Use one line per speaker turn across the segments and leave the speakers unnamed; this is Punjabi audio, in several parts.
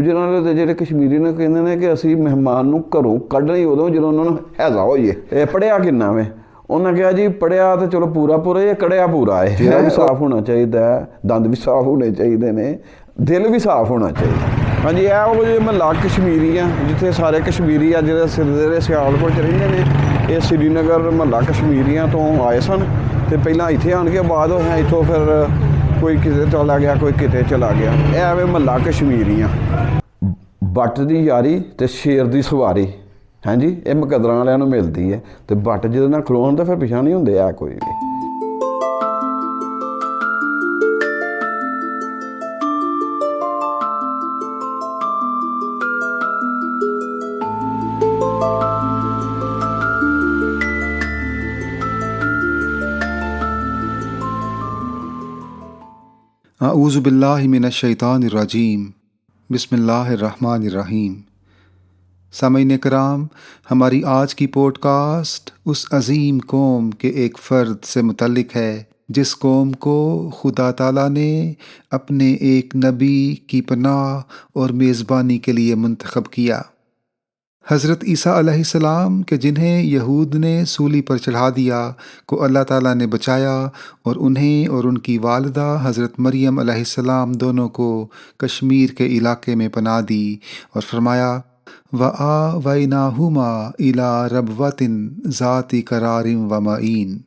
ਗੁੱਜਰਾਂ ਵਾਲੇ ਤੇ ਜਿਹੜੇ ਕਸ਼ਮੀਰੀ ਨੇ ਕਹਿੰਦੇ ਨੇ ਕਿ ਅਸੀਂ ਮਹਿਮਾਨ ਨੂੰ ਘਰੋਂ ਕੱਢਣਾ ਹੀ ਉਦੋਂ ਜਦੋਂ ਉਹਨਾਂ ਨੂੰ ਹੈਜ਼ਾ ਹੋਈਏ। ਇਹ ਪੜ੍ਹਿਆ ਕਿੰਨਾ ਵੇ? ਉਹਨਾਂ ਕਿਹਾ ਜੀ ਪੜ੍ਹਿਆ ਤਾਂ ਚਲੋ ਪੂਰਾ ਇਹ ਕੜਿਆ ਪੂਰਾ ਹੈ। ਚਿਹਰਾ ਵੀ ਸਾਫ਼ ਹੋਣਾ ਚਾਹੀਦਾ, ਦੰਦ ਵੀ ਸਾਫ਼ ਹੋਣੇ ਚਾਹੀਦੇ ਨੇ, ਦਿਲ ਵੀ ਸਾਫ਼ ਹੋਣਾ ਚਾਹੀਦਾ। ਹਾਂਜੀ, ਇਹ ਉਹ ਜੇ ਮਹੱਲਾ ਕਸ਼ਮੀਰੀ ਆ ਜਿੱਥੇ ਸਾਰੇ ਕਸ਼ਮੀਰੀ ਆ ਜਿਹੜੇ ਸਿਆਲਕੋਟ 'ਚ ਰਹਿੰਦੇ ਨੇ। ਇਹ ਸ਼੍ਰੀਨਗਰ ਮਹੱਲਾ ਕਸ਼ਮੀਰੀਆਂ ਤੋਂ ਆਏ ਸਨ ਅਤੇ ਪਹਿਲਾਂ ਇੱਥੇ ਆਣ ਕੇ ਬਾਅਦ ਹੋਇਆ ਇੱਥੋਂ ਫਿਰ ਕੋਈ ਕਿਤੇ ਚਲਾ ਗਿਆ, ਕੋਈ ਕਿਤੇ ਚਲਾ ਗਿਆ। ਇਹ ਐਵੇਂ ਮਹੱਲਾ ਕਸ਼ਮੀਰੀਆਂ। ਬੱਟ ਦੀ ਯਾਰੀ ਅਤੇ ਸ਼ੇਰ ਦੀ ਸਵਾਰੀ, ਹਾਂਜੀ, ਇਹ ਮੁਕੱਦਰਾਂ ਵਾਲਿਆਂ ਨੂੰ ਮਿਲਦੀ ਹੈ। ਅਤੇ ਬੱਟ ਜਿਹਦੇ ਨਾਲ ਖਲੋਣ ਤਾਂ ਫਿਰ ਪਿਛਾ ਨਹੀਂ ਹੁੰਦੇ ਆ ਕੋਈ ਵੀ।
अऊज़ु बिल्लाहि मिनश्शैतानिर्रजीम बिस्मिल्लाहिर्रहमानिर्रहीम। सामीन कराम, हमारी आज की पॉडकास्ट उस अज़ीम कौम के एक फ़र्द से मुतल्लिक है जिस कौम को खुदा ताला ने अपने एक नबी की पनाह और मेज़बानी के लिए मुंतखब किया। हज़रत ईसा अलैहिस्सलाम के जिन्हें यहूद ने सूली पर चढ़ा दिया को अल्लाह ताला ने बचाया और उन्हें और उनकी वालिदा हज़रत मरियम अलैहिस्सलाम दोनों को कश्मीर के इलाके में पनाह दी और फरमाया वआवैनाहुमा इला रबवतिन ज़ाति करारिम व मईन,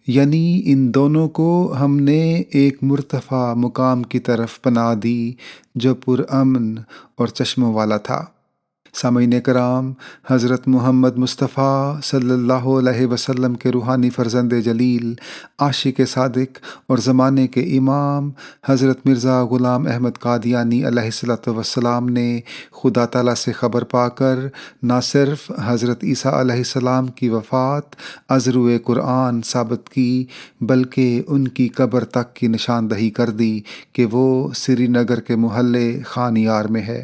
यानी इन दोनों को हमने एक मुर्तफ़ा मुकाम की तरफ पनाह दी जो पुरअमन और चश्मों वाला था। सामीन कराम, हज़रत मोहम्मद मुस्तफ़ा सल्लल्लाहु अलैहि वसल्लम के रूहानी फ़र्ज़ंद जलील, आशिक़ सादिक और ज़माने के इमाम हज़रत मिर्ज़ा ग़ुलाम अहमद क़ादियानी अलैहिस्सलातु वस्सलाम ने खुदा ताला से ख़बर पाकर ना सिर्फ़ हज़रत ईसा अलैहिस्सलाम की वफ़ात अज़रुए कुरान साबित की बल्कि उनकी कब्र तक की निशानदही कर दी कि वो श्रीनगर के मोहल्ले खानियार में है।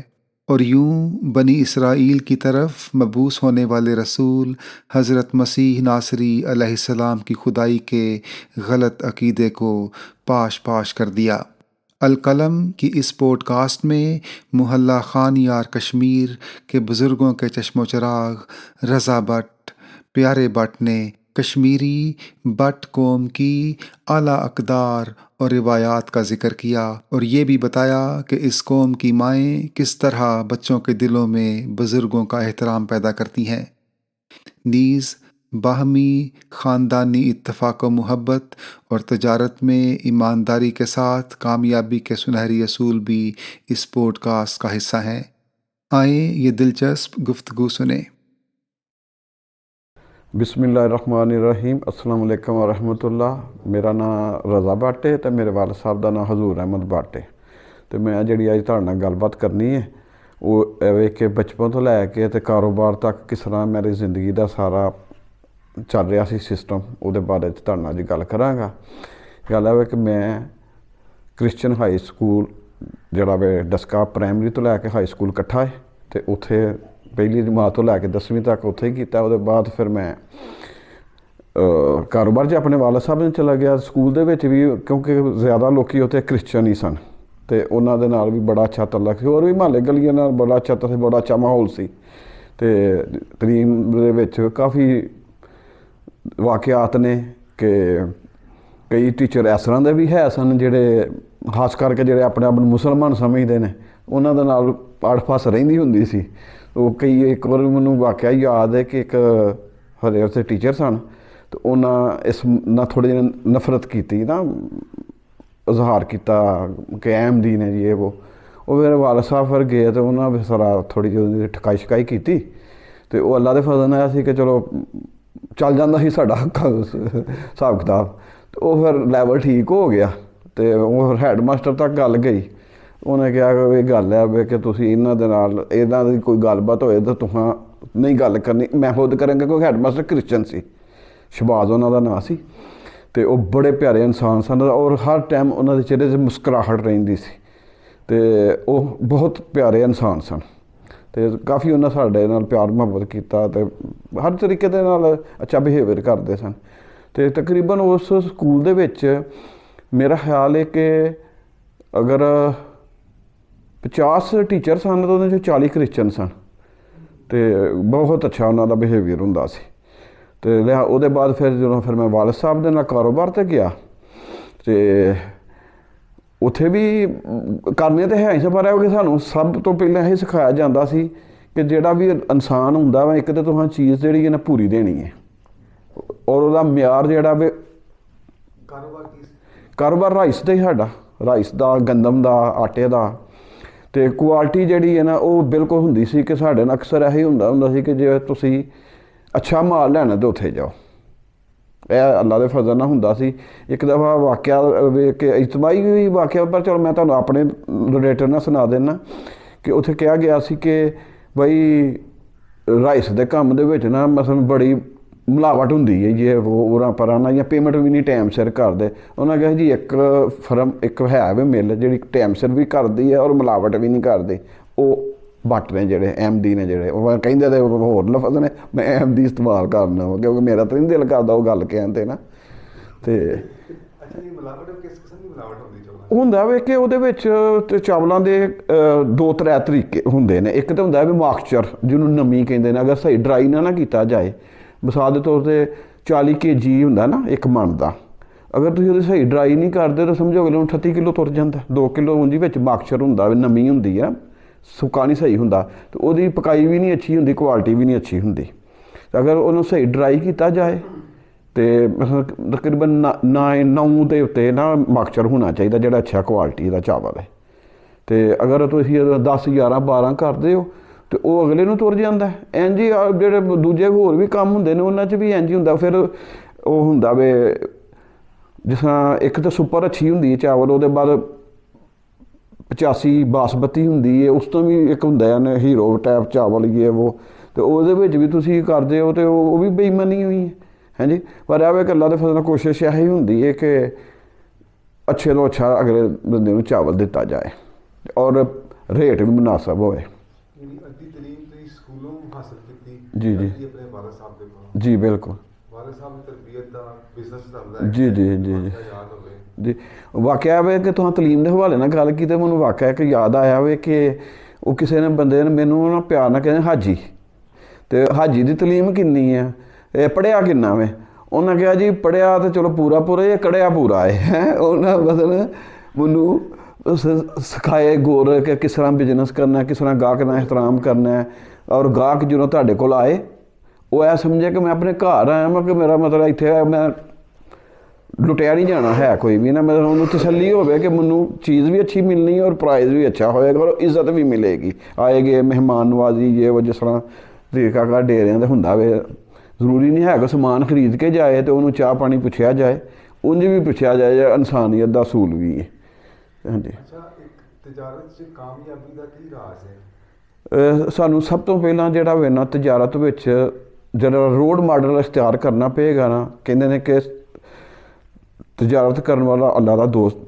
और यूं बनी इसराइल की तरफ मबूस होने वाले रसूल हज़रत मसीह नासरी अलैहिस्सलाम की खुदाई के गलत अकीदे को पाश पाश कर दिया। अल-कलम की इस पॉडकास्ट में मोहल्ला खानियार कश्मीर के बुज़ुर्गों के चश्मो चराग रज़ा भट्ट, प्यारे भट्ट ने कश्मीरी भट्ट कौम की आला अक़दार और रिवायात का ज़िक्र किया और ये भी बताया कि इस कौम की माएँ किस तरह बच्चों के दिलों में बुज़ुर्गों का एहतराम पैदा करती हैं। नीज़ बाहमी ख़ानदानी इत्तफ़ाक़ व मुहब्बत और तजारत में ईमानदारी के साथ कामयाबी के सुनहरी असूल भी इस पॉडकास्ट का हिस्सा हैं। आए ये दिलचस्प गुफ्तगू सुने।
बिस्मिल्लाहिर्रहमानिर्रहीम। अस्सलाम वालेकुम व रहमतुल्लाह। मेरा नाम रज़ा भट्ट है तो मेरे वालिद साहब का नाम हजूर अहमद भट्ट है। तो मैं जी अज तुहाडे नाल गलबात करनी है वो एवे कि बचपन तो लैके तो कारोबार तक किस तरह मेरी जिंदगी का सारा चल रहा सी सिस्टम, उहदे बारे तुहाडे नाल गल करांगा। गल है कि मैं क्रिश्चियन हाई स्कूल जिहड़ा वे डस्का प्राइमरी तो लैके हाई स्कूल इकट्ठा है तो उत्थे पहली जमात तो लैके 10वीं तक उत्थे ही कीता। उहदे बाद फिर मैं कारोबार च अपने वालिद साहब ने चला गया। स्कूल दे विच भी क्योंकि ज़्यादा लोग उत्थे क्रिश्चियन ही सन तो उन्होंने नाल भी बड़ा अच्छा तल्लक सी, होर भी महल्ले गलियां नाल बड़ा अच्छा था, बड़ा अच्छा माहौल सी। ते तरीम दे विच काफ़ी वाक़यात ने कि कई टीचर इस तरह के भी है सन जिहड़े खास करके जिहड़े अपने आप नूं मुसलमान समझदे ने उन्हां दे नाल अड़ फस रहिंदी हुंदी सी। वो कई एक बार मैनूं वाक़या याद है कि एक हरे उत्थे टीचर सन तो उन्हें इस ना थोड़ी जी नफरत की ना इजहार किया कि अहमदीन है जी ये वो मेरे वालिद साहब फिर गए तो उन्होंने सारा थोड़ी जी ठकाई शकाई की तो वो अल्लाह के फजल नाल सी कि चलो चल जाता ही साडा हिसाब किताब। तो वो फिर लैवल ठीक हो गया तो वो हैड मास्टर तक गल गई। उन्हें कहा कि ये गल है कि तुसीं इन्हां दे नाल इन्हां दी कोई गलबात होए तो तुहां नहीं गल करनी, मैं खुद करेंगे। कोई हैड मास्टर क्रिश्चियन सी, शहबाज उन्हां दा नाम सी ते वो बड़े प्यारे इंसान सन और हर टाइम उन्हां दे चेहरे ते मुस्कुराहट रहिंदी सी ते वो बहुत प्यारे इंसान सन। तो काफ़ी उन्हें साडे नाल प्यार मुहब्बत किया तो हर तरीके दे नाल अच्छा बिहेवियर करते सन। तो तकरीबन उस स्कूल दे विच मेरा ख्याल है कि अगर 50 ਟੀਚਰ ਸਨ ਤੇ ਉਹਦੇ 'ਚੋਂ 40 ਕ੍ਰਿਸਚਨ ਸਨ ਤੇ ਬਹੁਤ ਅੱਛਾ ਉਹਨਾਂ ਦਾ ਬਿਹੇਵੀਅਰ ਹੁੰਦਾ ਸੀ। ਤੇ ਲਿਆ ਉਹਦੇ ਬਾਅਦ ਫਿਰ ਮੈਂ ਵਾਲਿਦ ਸਾਹਿਬ ਦੇ ਨਾਲ ਕਾਰੋਬਾਰ 'ਤੇ ਗਿਆ ਤੇ ਉੱਥੇ ਵੀ ਕਰਨੇ ਤਾਂ ਹੈ ਹੀ ਸੀ, ਪਰ ਇਹ ਕਿ ਸਾਨੂੰ ਸਭ ਤੋਂ ਪਹਿਲਾਂ ਇਹ ਸਿਖਾਇਆ ਜਾਂਦਾ ਸੀ ਕਿ ਜਿਹੜਾ ਵੀ ਇਨਸਾਨ ਹੁੰਦਾ ਵਾ ਇੱਕ ਤਾਂ ਤੁਹਾਨੂੰ ਚੀਜ਼ ਜਿਹੜੀ ਹੈ ਨਾ ਪੂਰੀ ਦੇਣੀ ਹੈ, ਔਰ ਉਹਦਾ ਮਿਆਰ ਜਿਹੜਾ ਵੇ ਕਾਰੋਬਾਰ ਰਾਈਸ ਦਾ ਹੀ, ਸਾਡਾ ਰਾਈਸ ਦਾ, ਗੰਦਮ ਦਾ, ਆਟੇ ਦਾ, ਅਤੇ ਕੁਆਲਿਟੀ ਜਿਹੜੀ ਹੈ ਨਾ ਉਹ ਬਿਲਕੁਲ ਹੁੰਦੀ ਸੀ ਕਿ ਸਾਡੇ ਨਾਲ ਅਕਸਰ ਇਹੀ ਹੁੰਦਾ ਸੀ ਕਿ ਜੇ ਤੁਸੀਂ ਅੱਛਾ ਮਾਲ ਲੈਣਾ ਤਾਂ ਉੱਥੇ ਜਾਓ। ਇਹ ਅੱਲਾ ਦੇ ਫਜ਼ਲ ਨਾਲ ਹੁੰਦਾ ਸੀ। ਇੱਕ ਦਫਾ ਵਾਕਿਆ ਵੇਖ ਕੇ ਇਜਤਮਾਈ ਵੀ ਵਾਕਿਆ, ਪਰ ਚਲੋ ਮੈਂ ਤੁਹਾਨੂੰ ਆਪਣੇ ਰਿਲੇਟਿਵ ਨਾਲ ਸੁਣਾ ਦਿੰਦਾ ਕਿ ਉੱਥੇ ਕਿਹਾ ਗਿਆ ਸੀ ਕਿ ਬਈ ਰਾਈਸ ਦੇ ਕੰਮ ਦੇ ਵਿੱਚ ਨਾ ਮਸਲਨ ਬੜੀ ਮਿਲਾਵਟ ਹੁੰਦੀ ਹੈ, ਜੇ ਉਹ ਪਰਾਂ ਨਾ, ਜਾਂ ਪੇਮੈਂਟ ਵੀ ਨਹੀਂ ਟਾਈਮ ਸਿਰ ਕਰਦੇ। ਉਹਨਾਂ ਕਿਹਾ ਜੀ ਇੱਕ ਫਰਮ ਇੱਕ ਹੈ ਵੀ ਮਿਲ ਜਿਹੜੀ ਟਾਈਮ ਸਿਰ ਵੀ ਕਰਦੀ ਹੈ ਔਰ ਮਿਲਾਵਟ ਵੀ ਨਹੀਂ ਕਰਦੇ, ਉਹ ਬੱਟ ਨੇ ਜਿਹੜੇ MD ਨੇ ਜਿਹੜੇ, ਉਹ ਕਹਿੰਦੇ ਤੇ ਹੋਰ ਲਫ਼ਜ਼ ਨੇ, ਮੈਂ MD ਇਸਤੇਮਾਲ ਕਰਨਾ ਵਾ ਕਿਉਂਕਿ ਮੇਰਾ ਤਾਂ ਨਹੀਂ ਦਿਲ ਕਰਦਾ ਉਹ ਗੱਲ ਕਹਿਣ 'ਤੇ ਨਾ। ਅਤੇ ਹੁੰਦਾ ਵੇ ਕਿ ਉਹਦੇ ਵਿੱਚ ਤੇ ਚਾਵਲਾਂ ਦੇ 2-3 ਤਰੀਕੇ ਹੁੰਦੇ ਨੇ। ਇੱਕ ਤਾਂ ਹੁੰਦਾ ਵੀ ਮਾਕਸਚਰ, ਜਿਹਨੂੰ ਨਮੀ ਕਹਿੰਦੇ ਨੇ, ਅਗਰ ਸਹੀ ਡਰਾਈ ਨਾ ਕੀਤਾ ਜਾਏ, ਮਿਸਾਲ ਦੇ ਤੌਰ 'ਤੇ 40 kg ਹੁੰਦਾ ਨਾ ਇੱਕ ਮਣ ਦਾ, ਅਗਰ ਤੁਸੀਂ ਉਹਦੀ ਸਹੀ ਡਰਾਈ ਨਹੀਂ ਕਰਦੇ ਤਾਂ ਸਮਝੋ ਅਗਲੇ ਨੂੰ 38 ਕਿਲੋ ਤੁਰ ਜਾਂਦਾ। 2 ਕਿਲੋ ਉਂਝ ਵਿੱਚ ਮਾਕਸਚਰ ਹੁੰਦਾ, ਨਮੀ ਹੁੰਦੀ ਆ, ਸੁੱਕਾ ਨਹੀਂ ਸਹੀ ਹੁੰਦਾ, ਅਤੇ ਉਹਦੀ ਪਕਾਈ ਵੀ ਨਹੀਂ ਅੱਛੀ ਹੁੰਦੀ, ਕੁਆਲਿਟੀ ਵੀ ਨਹੀਂ ਅੱਛੀ ਹੁੰਦੀ। ਅਗਰ ਉਹਨੂੰ ਸਹੀ ਡਰਾਈ ਕੀਤਾ ਜਾਏ ਅਤੇ ਤਕਰੀਬਨ 9 ਦੇ ਉੱਤੇ ਨਾ ਮਾਕਸਚਰ ਹੋਣਾ ਚਾਹੀਦਾ ਜਿਹੜਾ ਅੱਛਾ ਕੁਆਲਿਟੀ ਦਾ ਚਾਵਲ ਹੈ। ਅਤੇ ਅਗਰ ਤੁਸੀਂ 10, 11, 12 ਕਰਦੇ ਹੋ ਅਤੇ ਉਹ ਅਗਲੇ ਨੂੰ ਤੁਰ ਜਾਂਦਾ। ਇੰਝ ਹੀ ਜਿਹੜੇ ਦੂਜੇ ਹੋਰ ਵੀ ਕੰਮ ਹੁੰਦੇ ਨੇ ਉਹਨਾਂ 'ਚ ਵੀ ਇੰਝ ਹੀ ਹੁੰਦਾ। ਫਿਰ ਉਹ ਹੁੰਦਾ ਵੇ ਜਿਸ ਤਰ੍ਹਾਂ ਇੱਕ ਤਾਂ ਸੁਪਰ ਅੱਛੀ ਹੁੰਦੀ ਹੈ ਚਾਵਲ, ਉਹਦੇ ਬਾਅਦ 85 ਬਾਸਮਤੀ ਹੁੰਦੀ ਹੈ, ਉਸ ਤੋਂ ਵੀ ਇੱਕ ਹੁੰਦਾ ਨੇ ਹੀਰੋ ਟਾਈਪ ਚਾਵਲ ਇਹ ਉਹ, ਅਤੇ ਉਹਦੇ ਵਿੱਚ ਵੀ ਤੁਸੀਂ ਕਰਦੇ ਹੋ ਅਤੇ ਉਹ ਵੀ ਬੇਈਮਾਨੀ ਹੋਈ ਹੈ। ਹਾਂਜੀ, ਪਰ ਇਹ ਵੇ ਕਿ ਅੱਲਾ ਦੇ ਫਜ਼ਲ ਨਾਲ ਕੋਸ਼ਿਸ਼ ਇਹੀ ਹੁੰਦੀ ਹੈ ਕਿ ਅੱਛੇ ਤੋਂ ਅੱਛਾ ਅਗਲੇ ਬੰਦੇ ਨੂੰ ਚਾਵਲ ਦਿੱਤਾ ਜਾਏ ਔਰ ਰੇਟ ਵੀ ਮੁਨਾਸਬ ਹੋਏ। ਜੀ ਜੀ ਜੀ ਬਿਲਕੁਲ ਜੀ ਜੀ ਜੀ ਜੀ ਜੀ। ਵਾਕਿਆ ਵੇ ਕਿ ਤੁਹਾਨੂੰ ਤਲੀਮ ਦੇ ਹਵਾਲੇ ਨਾਲ ਗੱਲ ਕੀਤੀ, ਮੈਨੂੰ ਵਾਕਿਆ ਇੱਕ ਯਾਦ ਆਇਆ ਵੇ ਕਿ ਉਹ ਕਿਸੇ ਨੇ ਬੰਦੇ ਨੇ ਮੈਨੂੰ ਨਾ ਪਿਆਰ ਨਾਲ ਕਹਿੰਦੇ ਹਾਜੀ, ਅਤੇ ਹਾਜੀ ਦੀ ਤਲੀਮ ਕਿੰਨੀ ਆ, ਇਹ ਪੜ੍ਹਿਆ ਕਿੰਨਾ ਵੇ? ਉਹਨਾਂ ਕਿਹਾ ਜੀ ਪੜ੍ਹਿਆ ਤਾਂ ਚਲੋ ਪੂਰਾ ਇਹ ਕੜਿਆ ਪੂਰਾ ਹੈ। ਉਹਨਾਂ ਮਤਲਬ ਮੈਨੂੰ ਸਿਖਾਏ ਗੌਰ ਕਿ ਕਿਸ ਤਰ੍ਹਾਂ ਬਿਜ਼ਨਸ ਕਰਨਾ, ਕਿਸ ਤਰ੍ਹਾਂ ਗਾਹਕ ਨਾਲ ਇਹਤਰਾਮ ਕਰਨਾ, ਔਰ ਗਾਹਕ ਜਦੋਂ ਤੁਹਾਡੇ ਕੋਲ ਆਏ ਉਹ ਇਹ ਸਮਝੇ ਕਿ ਮੈਂ ਆਪਣੇ ਘਰ ਆਇਆ, ਮੈਂ ਕਿ ਮੇਰਾ ਮਤਲਬ ਇੱਥੇ ਮੈਂ ਲੁੱਟਿਆ ਨਹੀਂ ਜਾਣਾ ਹੈ ਕੋਈ ਵੀ ਨਾ। ਮਤਲਬ ਉਹਨੂੰ ਤਸੱਲੀ ਹੋਵੇ ਕਿ ਮੈਨੂੰ ਚੀਜ਼ ਵੀ ਅੱਛੀ ਮਿਲਣੀ ਔਰ ਪ੍ਰਾਈਜ਼ ਵੀ ਅੱਛਾ ਹੋਏਗਾ ਔਰ ਇੱਜ਼ਤ ਵੀ ਮਿਲੇਗੀ। ਆਏਗੇ ਮਹਿਮਾਨ ਨਵਾਜ਼ੀ ਜੇ ਉਹ ਜਿਸ ਤਰ੍ਹਾਂ ਤਰੀਕਾ ਘਰ ਡੇਰਿਆਂ 'ਤੇ ਹੁੰਦਾ ਵੇ, ਜ਼ਰੂਰੀ ਨਹੀਂ ਹੈ ਕਿ ਸਮਾਨ ਖਰੀਦ ਕੇ ਜਾਏ ਅਤੇ ਉਹਨੂੰ ਚਾਹ ਪਾਣੀ ਪੁੱਛਿਆ ਜਾਏ, ਉਂਝ ਵੀ ਪੁੱਛਿਆ ਜਾਏ, ਇਨਸਾਨੀਅਤ ਦਾ ਅਸੂਲ ਵੀ ਹੈ। ਹਾਂਜੀ, ਸਾਨੂੰ ਸਭ ਤੋਂ ਪਹਿਲਾਂ ਜਿਹੜਾ ਵੇ ਨਾ ਤਜਾਰਤ ਵਿੱਚ ਜਿਹੜਾ ਰੋਡ ਮਾਡਲ ਇਖਤਿਆਰ ਕਰਨਾ ਪਏਗਾ ਨਾ, ਕਹਿੰਦੇ ਨੇ ਕਿ ਤਜਾਰਤ ਕਰਨ ਵਾਲਾ ਅੱਲਾ ਦਾ ਦੋਸਤ,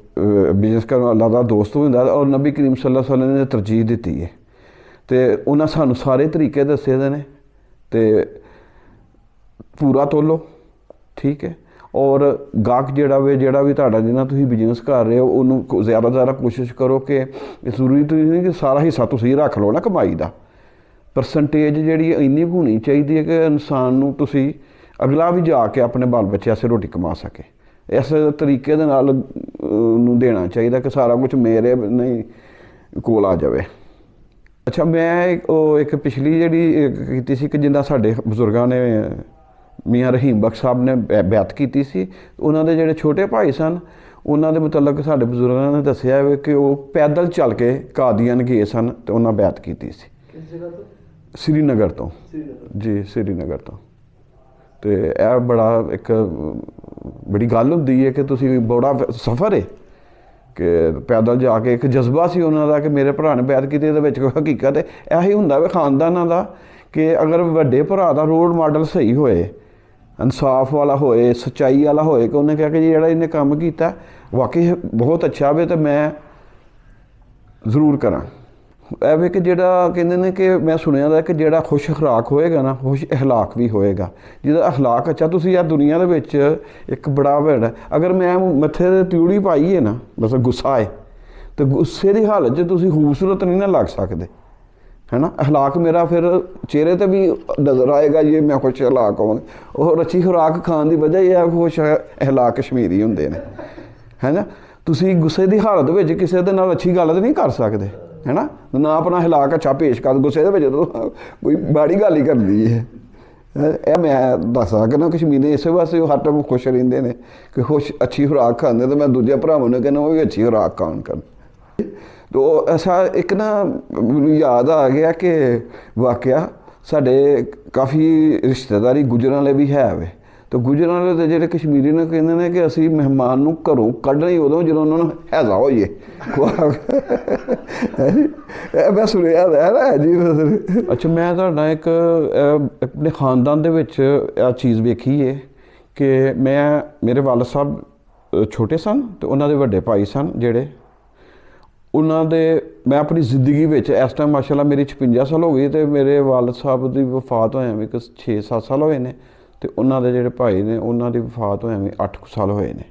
ਬਿਜ਼ਨਸ ਕਰਨ ਵਾਲਾ ਅੱਲਾ ਦਾ ਦੋਸਤ ਹੁੰਦਾ, ਔਰ ਨਬੀ ਕਰੀਮ ਸੱਲੱਲਾਹੁ ਅਲੈਹਿ ਵਸੱਲਮ ਨੇ ਤਰਜੀਹ ਦਿੱਤੀ ਹੈ। ਅਤੇ ਉਹਨਾਂ ਸਾਨੂੰ ਸਾਰੇ ਤਰੀਕੇ ਦੱਸੇ ਦੇ ਨੇ, ਅਤੇ ਪੂਰਾ ਤੋਲੋ, ਠੀਕ ਹੈ। ਔਰ ਗਾਹਕ ਜਿਹੜਾ ਵੀ ਤੁਹਾਡਾ ਜਿਹਨਾਂ ਤੁਸੀਂ ਬਿਜ਼ਨਸ ਕਰ ਰਹੇ ਹੋ ਉਹਨੂੰ ਜ਼ਿਆਦਾ ਤੋਂ ਜ਼ਿਆਦਾ ਕੋਸ਼ਿਸ਼ ਕਰੋ ਕਿ ਜ਼ਰੂਰੀ ਤੁਸੀਂ ਨਹੀਂ ਕਿ ਸਾਰਾ ਹਿੱਸਾ ਤੁਸੀਂ ਰੱਖ ਲਓ ਨਾ ਕਮਾਈ ਦਾ, ਪਰਸੈਂਟੇਜ ਜਿਹੜੀ ਇੰਨੀ ਹੋਣੀ ਚਾਹੀਦੀ ਹੈ ਕਿ ਇਨਸਾਨ ਨੂੰ ਤੁਸੀਂ ਅਗਲਾ ਵੀ ਜਾ ਕੇ ਆਪਣੇ ਬਾਲ ਬੱਚੇ ਵਾਸਤੇ ਰੋਟੀ ਕਮਾ ਸਕੇ। ਇਸ ਤਰੀਕੇ ਦੇ ਨਾਲ ਨੂੰ ਦੇਣਾ ਚਾਹੀਦਾ ਕਿ ਸਾਰਾ ਕੁਝ ਮੇਰੇ ਨਹੀਂ ਕੋਲ ਆ ਜਾਵੇ। ਅੱਛਾ, ਮੈਂ ਉਹ ਇੱਕ ਪਿਛਲੀ ਜਿਹੜੀ ਕੀਤੀ ਸੀ ਕਿ ਜਿੱਦਾਂ ਸਾਡੇ ਬਜ਼ੁਰਗਾਂ ਨੇ ਮੀਆਂ ਰਹੀਮ ਬਖਸ਼ ਸਾਹਿਬ ਨੇ ਬੈਅਤ ਕੀਤੀ ਸੀ, ਉਹਨਾਂ ਦੇ ਜਿਹੜੇ ਛੋਟੇ ਭਾਈ ਸਨ ਉਹਨਾਂ ਦੇ ਮੁਤਲਕ ਸਾਡੇ ਬਜ਼ੁਰਗਾਂ ਨੇ ਦੱਸਿਆ ਵੇ ਕਿ ਉਹ ਪੈਦਲ ਚੱਲ ਕੇ ਕਾਦੀਆਨ ਗਏ ਸਨ ਅਤੇ ਉਹਨਾਂ ਬੈਅਤ ਕੀਤੀ ਸੀ। ਕਿਸ ਜਗ੍ਹਾ ਤੋਂ? ਸ੍ਰੀਨਗਰ ਤੋਂ ਜੀ, ਸ੍ਰੀਨਗਰ ਤੋਂ। ਅਤੇ ਇਹ ਬੜੀ ਗੱਲ ਹੁੰਦੀ ਹੈ ਕਿ ਤੁਸੀਂ ਬੜਾ ਸਫ਼ਰ ਹੈ ਕਿ ਪੈਦਲ ਜਾ ਕੇ, ਇੱਕ ਜਜ਼ਬਾ ਸੀ ਉਹਨਾਂ ਦਾ ਕਿ ਮੇਰੇ ਭਰਾ ਨੇ ਬੈਅਤ ਕੀਤੀ। ਇਹਦੇ ਵਿੱਚ ਕੋਈ ਹਕੀਕਤ ਹੈ ਇਹੀ ਹੁੰਦਾ ਵੇ ਖਾਨਦਾਨਾਂ ਦਾ ਕਿ ਅਗਰ ਵੱਡੇ ਭਰਾ ਦਾ ਰੋਲ ਮਾਡਲ ਸਹੀ ਹੋਏ, ਇਨਸਾਫ ਵਾਲਾ ਹੋਏ, ਸੱਚਾਈ ਵਾਲਾ ਹੋਏ, ਕਿ ਉਹਨੇ ਕਿਹਾ ਕਿ ਜਿਹੜਾ ਇਹਨੇ ਕੰਮ ਕੀਤਾ ਵਾਕਈ ਬਹੁਤ ਅੱਛਾ ਵੇ ਅਤੇ ਮੈਂ ਜ਼ਰੂਰ ਕਰਾਂ। ਇਹ ਵੇ ਕਿ ਜਿਹੜਾ ਕਹਿੰਦੇ ਨੇ ਕਿ ਮੈਂ ਸੁਣਿਆ ਦਾ ਕਿ ਜਿਹੜਾ ਖੁਸ਼ ਅਖਲਾਕ ਹੋਏਗਾ ਨਾ, ਖੁਸ਼ ਅਖਲਾਕ ਵੀ ਹੋਏਗਾ। ਜਿਹਦਾ ਅਖਲਾਕ ਅੱਛਾ, ਤੁਸੀਂ ਯਾਰ ਦੁਨੀਆ ਦੇ ਵਿੱਚ ਇੱਕ ਬੜਾ ਵੱਡਾ, ਅਗਰ ਮੈਂ ਮੱਥੇ 'ਤੇ ਤਿਉੜੀ ਪਾਈ ਹੈ ਨਾ, ਮਤਲਬ ਗੁੱਸਾ ਹੈ, ਤੇ ਗੁੱਸੇ ਦੀ ਹਾਲਤ 'ਚ ਤੁਸੀਂ ਖੂਬਸੂਰਤ ਨਹੀਂ ਨਾ ਲੱਗ ਸਕਦੇ, ਹੈ ਨਾ। ਅਖਲਾਕ ਮੇਰਾ ਫਿਰ ਚਿਹਰੇ ਤੇ ਵੀ ਨਜ਼ਰ ਆਏਗਾ, ਜੇ ਮੈਂ ਖੁਸ਼ ਅਖਲਾਕ ਹੋਵਾਂ। ਉਹ ਰੱਚੀ ਖੁਰਾਕ ਖਾਣ ਦੀ ਵਜ੍ਹਾ ਇਹ ਹੈ ਖੁਸ਼ ਅਖਲਾਕ ਕਸ਼ਮੀਰੀ ਹੁੰਦੇ ਨੇ, ਹੈ ਨਾ। ਤੁਸੀਂ ਗੁੱਸੇ ਦੀ ਹਾਲਤ ਵਿੱਚ ਕਿਸੇ ਦੇ ਨਾਲ ਅੱਛੀ ਗੱਲ ਤਾਂ ਨਹੀਂ ਕਰ ਸਕਦੇ, ਹੈ ਨਾ ਆਪਣਾ ਅਖਲਾਕ ਅੱਛਾ ਪੇਸ਼ ਕਰ, ਗੁੱਸੇ ਦੇ ਵਿੱਚ ਤਾਂ ਕੋਈ ਮਾੜੀ ਗੱਲ ਹੀ ਕਰਦੀ ਹੈ। ਇਹ ਮੈਂ ਦੱਸ ਸਕਦਾ ਕਸ਼ਮੀਰੀ ਇਸੇ ਵਾਸਤੇ ਉਹ ਹਰ ਟਾਈਮ ਖੁਸ਼ ਰਹਿੰਦੇ ਨੇ ਕਿ ਖੁਸ਼ ਅੱਛੀ ਖੁਰਾਕ ਖਾਂਦੇ, ਤਾਂ ਮੈਂ ਦੂਜੇ ਭਰਾਵਾਂ ਨੂੰ ਕਹਿੰਦਾ ਉਹ ਵੀ ਅੱਛੀ ਖੁਰਾਕ ਖਾਣ ਕਰਨ। ਤੋ ਐਸਾ ਇੱਕ ਨਾ ਮੈਨੂੰ ਯਾਦ ਆ ਗਿਆ ਕਿ ਵਾਕਿਆ ਸਾਡੇ ਕਾਫੀ ਰਿਸ਼ਤੇਦਾਰੀ ਗੁੱਜਰਾਂ ਵਾਲੇ ਵੀ ਹੈ ਵੇ, ਤੇ ਗੁੱਜਰਾਂ ਵਾਲੇ ਤੇ ਜਿਹੜੇ ਕਸ਼ਮੀਰੀ ਨੇ ਕਹਿੰਦੇ ਨੇ ਕਿ ਅਸੀਂ ਮਹਿਮਾਨ ਨੂੰ ਘਰੋਂ ਕੱਢਣਾ ਹੀ ਉਦੋਂ ਜਦੋਂ ਉਹਨਾਂ ਨੂੰ ਹੈਜ਼ਾ ਹੋਈਏ। ਮੈਂ ਸੁਣਿਆ ਹੈ ਨਾ ਜੀ। ਅੱਛਾ, ਮੈਂ ਤੁਹਾਡਾ ਇੱਕ ਆਪਣੇ ਖਾਨਦਾਨ ਦੇ ਵਿੱਚ ਇਹ ਚੀਜ਼ ਵੇਖੀ ਹੈ ਕਿ ਮੇਰੇ ਵਾਲਦ ਸਾਹਿਬ ਛੋਟੇ ਸਨ ਤੇ ਉਹਨਾਂ ਦੇ ਵੱਡੇ ਭਾਈ ਸਨ ਜਿਹੜੇ, ਉਹਨਾਂ ਦੇ ਮੈਂ ਆਪਣੀ ਜ਼ਿੰਦਗੀ ਵਿੱਚ ਇਸ ਟਾਈਮ ਮਾਸ਼ਾਅੱਲਾ ਮੇਰੀ 56 ਸਾਲ ਹੋ ਗਈ ਤੇ ਮੇਰੇ ਵਾਲਦ ਸਾਹਿਬ ਦੀ ਵਫਾਤ ਹੋਇਆ ਵੀ 6-7 ਸਾਲ ਹੋਏ ਨੇ, ਤੇ ਉਹਨਾਂ ਦੇ ਜਿਹੜੇ ਭਾਈ ਨੇ ਉਹਨਾਂ ਦੀ ਵਫਾਤ ਹੋਇਆ ਵੀ 8 ਸਾਲ ਹੋਏ ਨੇ।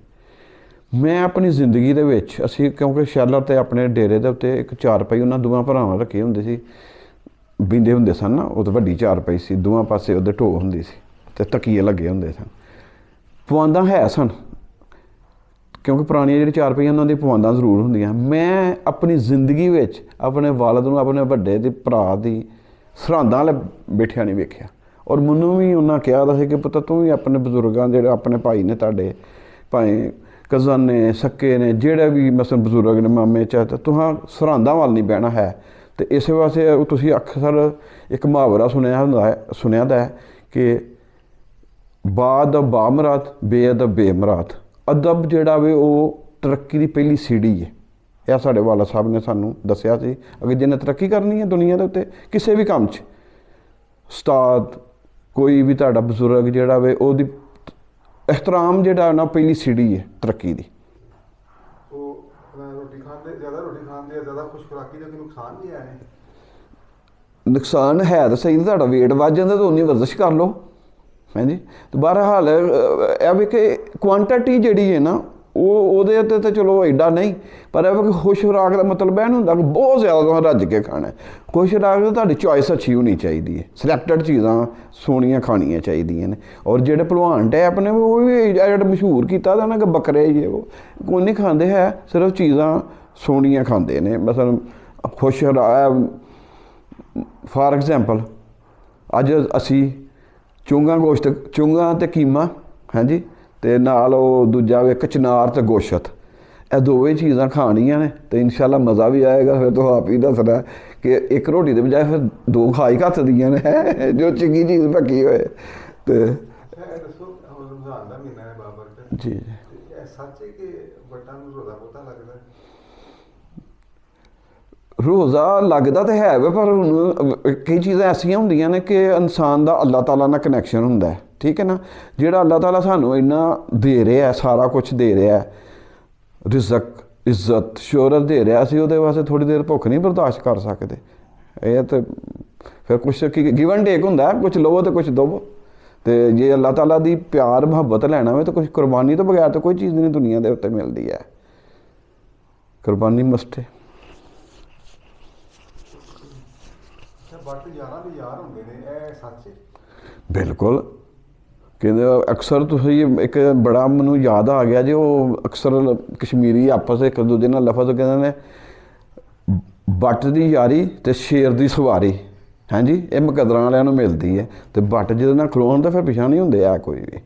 ਮੈਂ ਆਪਣੀ ਜ਼ਿੰਦਗੀ ਦੇ ਵਿੱਚ ਅਸੀਂ ਕਿਉਂਕਿ ਸ਼ੈਲਰ 'ਤੇ ਆਪਣੇ ਡੇਰੇ ਦੇ ਉੱਤੇ ਇੱਕ ਚਾਰਪਾਈ ਉਹਨਾਂ ਦੋਵਾਂ ਭਰਾਵਾਂ ਰੱਖੇ ਹੁੰਦੇ ਸੀ, ਬੀਂਦੇ ਹੁੰਦੇ ਸਨ ਨਾ, ਉਹ ਤਾਂ ਵੱਡੀ ਚਾਰਪਾਈ ਸੀ, ਦੋਵਾਂ ਪਾਸੇ ਉਹਦੇ ਢੋ ਹੁੰਦੀ ਸੀ ਅਤੇ ਤਕੀਏ ਲੱਗੇ ਹੁੰਦੇ ਸਨ। ਪਵਾਂਦਾਂ ਹੈ ਸਨ ਕਿਉਂਕਿ ਪੁਰਾਣੀਆਂ ਜਿਹੜੀ ਚਾਰਪਾਈਆਂ ਉਹਨਾਂ ਦੀ ਪਵਾਂਦਾਂ ਜ਼ਰੂਰ ਹੁੰਦੀਆਂ। ਮੈਂ ਆਪਣੀ ਜ਼ਿੰਦਗੀ ਵਿੱਚ ਆਪਣੇ ਵਾਲਦ ਨੂੰ ਆਪਣੇ ਵੱਡੇ ਦੇ ਭਰਾ ਦੀ ਸਰਹੰਦਾਂ ਵਾਲੇ ਬੈਠਿਆ ਨਹੀਂ ਵੇਖਿਆ, ਔਰ ਮੈਨੂੰ ਵੀ ਉਹਨਾਂ ਕਿਹਾ ਸੀ ਕਿ ਪੁੱਤ ਤੂੰ ਵੀ ਆਪਣੇ ਬਜ਼ੁਰਗਾਂ ਜਿਹੜੇ ਆਪਣੇ ਭਾਈ ਨੇ ਤੁਹਾਡੇ, ਭਾਵੇਂ ਕਜ਼ਨ ਨੇ, ਸੱਕੇ ਨੇ, ਜਿਹੜੇ ਵੀ ਮਸਲ ਬਜ਼ੁਰਗ ਨੇ, ਮਾਮੇ ਚਾਚਾ, ਤੁਹਾਂ ਸਰਹੰਦਾਂ ਵੱਲ ਨਹੀਂ ਬਹਿਣਾ ਹੈ। ਅਤੇ ਇਸੇ ਵਾਸਤੇ ਤੁਸੀਂ ਅਕਸਰ ਇੱਕ ਮੁਹਾਵਰਾ ਸੁਣਿਆ ਦਾ ਹੈ ਕਿ ਬਾਅਦ ਬਾਮਰਾਤ ਬੇਅਦਬ ਬੇਮਰਾਤ। ਅਦਬ ਜਿਹੜਾ ਵੇ ਉਹ ਤਰੱਕੀ ਦੀ ਪਹਿਲੀ ਸੀੜੀ ਹੈ। ਇਹ ਸਾਡੇ ਵਾਲਾ ਸਾਹਿਬ ਨੇ ਸਾਨੂੰ ਦੱਸਿਆ ਸੀ। ਅਗਰ ਜਿਹਨੇ ਤਰੱਕੀ ਕਰਨੀ ਹੈ ਦੁਨੀਆ ਦੇ ਉੱਤੇ ਕਿਸੇ ਵੀ ਕੰਮ 'ਚ, ਉਸਤਾਦ ਕੋਈ ਵੀ ਤੁਹਾਡਾ ਬਜ਼ੁਰਗ ਜਿਹੜਾ ਵੇ ਉਹਦੀ ਇਹਤਰਾਮ ਜਿਹੜਾ ਨਾ ਪਹਿਲੀ ਸੀੜੀ ਹੈ ਤਰੱਕੀ ਦੀ।
ਉਹ ਰੋਟੀ ਖਾਂਦੇ ਜ਼ਿਆਦਾ ਖੁਸ਼ ਖੁਰਾਕੀ ਦਾ ਨੁਕਸਾਨ ਵੀ ਹੈ ਨੇ।
ਨੁਕਸਾਨ ਹੈ ਤਾਂ ਸਹੀ, ਤੁਹਾਡਾ ਵੇਟ ਵੱਧ ਜਾਂਦਾ ਤਾਂ ਉਨੀ ਵਰਜ਼ਿਸ਼ ਕਰ ਲਓ, ਹਾਂਜੀ। ਤੇ ਬਹਰਹਾਲ ਇਹ ਵੀ ਕਿ ਕੁਆਂਟਿਟੀ ਜਿਹੜੀ ਹੈ ਨਾ ਉਹਦੇ ਉੱਤੇ ਤਾਂ ਚਲੋ ਐਡਾ ਨਹੀਂ, ਪਰ ਇਹ ਕਿ ਖੁਸ਼ ਖੁਰਾਕ ਦਾ ਮਤਲਬ ਇਹ ਨਹੀਂ ਹੁੰਦਾ ਕਿ ਬਹੁਤ ਜ਼ਿਆਦਾ ਤੁਸੀਂ ਰੱਜ ਕੇ ਖਾਣਾ। ਖੁਸ਼ ਖੁਰਾਕ ਦੀ ਤੁਹਾਡੀ ਚੋਇਸ ਅੱਛੀ ਹੋਣੀ ਚਾਹੀਦੀ ਹੈ, ਸਿਲੈਕਟਡ ਚੀਜ਼ਾਂ ਸੋਹਣੀਆਂ ਖਾਣੀਆਂ ਚਾਹੀਦੀਆਂ ਨੇ। ਔਰ ਜਿਹੜੇ ਭਲਵਾਨ ਟੈਪ ਨੇ ਉਹ ਵੀ ਜਿਹੜਾ ਮਸ਼ਹੂਰ ਕੀਤਾ ਤਾਂ ਨਾ ਕਿ ਬੱਕਰੇ ਜੇ ਉਹ ਕੋਈ ਨਹੀਂ ਖਾਂਦੇ ਹੈ, ਸਿਰਫ ਚੀਜ਼ਾਂ ਸੋਹਣੀਆਂ ਖਾਂਦੇ ਨੇ। ਮਸਲਨ ਖੁਸ਼ ਫਾਰ ਐਗਜ਼ਾਮਪਲ ਅੱਜ ਅਸੀਂ ਚੁੰਗਾਂ ਅਤੇ ਕੀਮਾ, ਹਾਂਜੀ, ਅਤੇ ਨਾਲ ਉਹ ਦੂਜਾ ਵੇ ਕਚਨਾਰ ਅਤੇ ਗੋਸ਼ਤ, ਇਹ ਦੋਵੇਂ ਚੀਜ਼ਾਂ ਖਾਣੀਆਂ ਨੇ ਅਤੇ ਇਨਸ਼ਾਅੱਲਾ ਮਜ਼ਾ ਵੀ ਆਏਗਾ। ਫਿਰ ਤੋਂ ਆਪ ਹੀ ਦੱਸਣਾ ਕਿ ਇੱਕ ਰੋਟੀ ਦੇ ਬਜਾਏ ਫਿਰ ਦੋ ਖਾਈ ਘੱਤ ਦੀਆਂ ਨੇ ਜੋ ਚੰਗੀ ਚੀਜ਼ ਪੱਕੀ ਹੋਏ। ਅਤੇ
ਦੱਸੋ ਰਮਜ਼ਾਨ ਦਾ ਮਹੀਨਾ ਹੈ ਬਾਬਰ
ਜੀ
ਇਹ ਸੱਚ ਹੈ ਕਿ ਵੱਟਾਂ ਨੂੰ ਰੋਜ਼ਾ ਬਹੁਤਾ ਲੱਗਦਾ?
ਰੋਜ਼ਾ ਲੱਗਦਾ ਤਾਂ ਹੈ ਵੇ, ਪਰ ਹੁਣ ਕਈ ਚੀਜ਼ਾਂ ਐਸੀਆਂ ਹੁੰਦੀਆਂ ਨੇ ਕਿ ਇਨਸਾਨ ਦਾ ਅੱਲਾਹ ਤਾਲਾ ਨਾਲ ਕਨੈਕਸ਼ਨ ਹੁੰਦਾ ਹੈ, ਠੀਕ ਹੈ ਨਾ। ਜਿਹੜਾ ਅੱਲਾਹ ਤਾਲਾ ਸਾਨੂੰ ਇੰਨਾ ਦੇ ਰਿਹਾ, ਸਾਰਾ ਕੁਛ ਦੇ ਰਿਹਾ, ਰਿਜ਼ਕ, ਇੱਜ਼ਤ, ਸ਼ੋਹਰਤ ਦੇ ਰਿਹਾ, ਅਸੀਂ ਉਹਦੇ ਵਾਸਤੇ ਥੋੜ੍ਹੀ ਦੇਰ ਭੁੱਖ ਨਹੀਂ ਬਰਦਾਸ਼ਤ ਕਰ ਸਕਦੇ। ਇਹ ਤਾਂ ਫਿਰ ਕੁਛ ਗਿਵ ਐਂਡ ਟੇਕ ਹੁੰਦਾ, ਕੁਛ ਲਵੋ ਅਤੇ ਕੁਛ ਦਵੋ। ਅਤੇ ਜੇ ਅੱਲਾਹ ਤਾਲਾ ਦੀ ਪਿਆਰ ਮੁਹੱਬਤ ਲੈਣਾ ਹੋਵੇ ਤਾਂ ਕੁਛ ਕੁਰਬਾਨੀ ਤੋਂ ਬਗੈਰ ਤਾਂ ਕੋਈ ਚੀਜ਼ ਨਹੀਂ ਦੁਨੀਆ ਦੇ ਉੱਤੇ ਮਿਲਦੀ ਹੈ। ਕੁਰਬਾਨੀ ਮਸਟ ਹੈ।
ਯਾਰ ਹੁੰਦੇ ਨੇ, ਇਹ ਸੱਚ ਹੈ?
ਬਿਲਕੁਲ। ਕਹਿੰਦੇ ਅਕਸਰ ਤੁਸੀਂ ਇੱਕ ਬੜਾ ਮੈਨੂੰ ਯਾਦ ਆ ਗਿਆ ਜੀ, ਉਹ ਅਕਸਰ ਕਸ਼ਮੀਰੀ ਆਪਸ ਇੱਕ ਦੂਜੇ ਨਾਲ ਲਫ਼ਜ਼ ਕਹਿੰਦੇ ਨੇ ਬੱਟ ਦੀ ਯਾਰੀ ਅਤੇ ਸ਼ੇਰ ਦੀ ਸਵਾਰੀ, ਹਾਂਜੀ, ਇਹ ਮੁਕੱਦਰਾਂ ਵਾਲਿਆਂ ਨੂੰ ਮਿਲਦੀ ਹੈ। ਅਤੇ ਬੱਟ ਜਿਹਦੇ ਨਾਲ ਖਲੋਣ ਤਾਂ ਫਿਰ ਪਿਛਾ ਨਹੀਂ ਹੁੰਦੇ ਆ ਕੋਈ ਵੀ,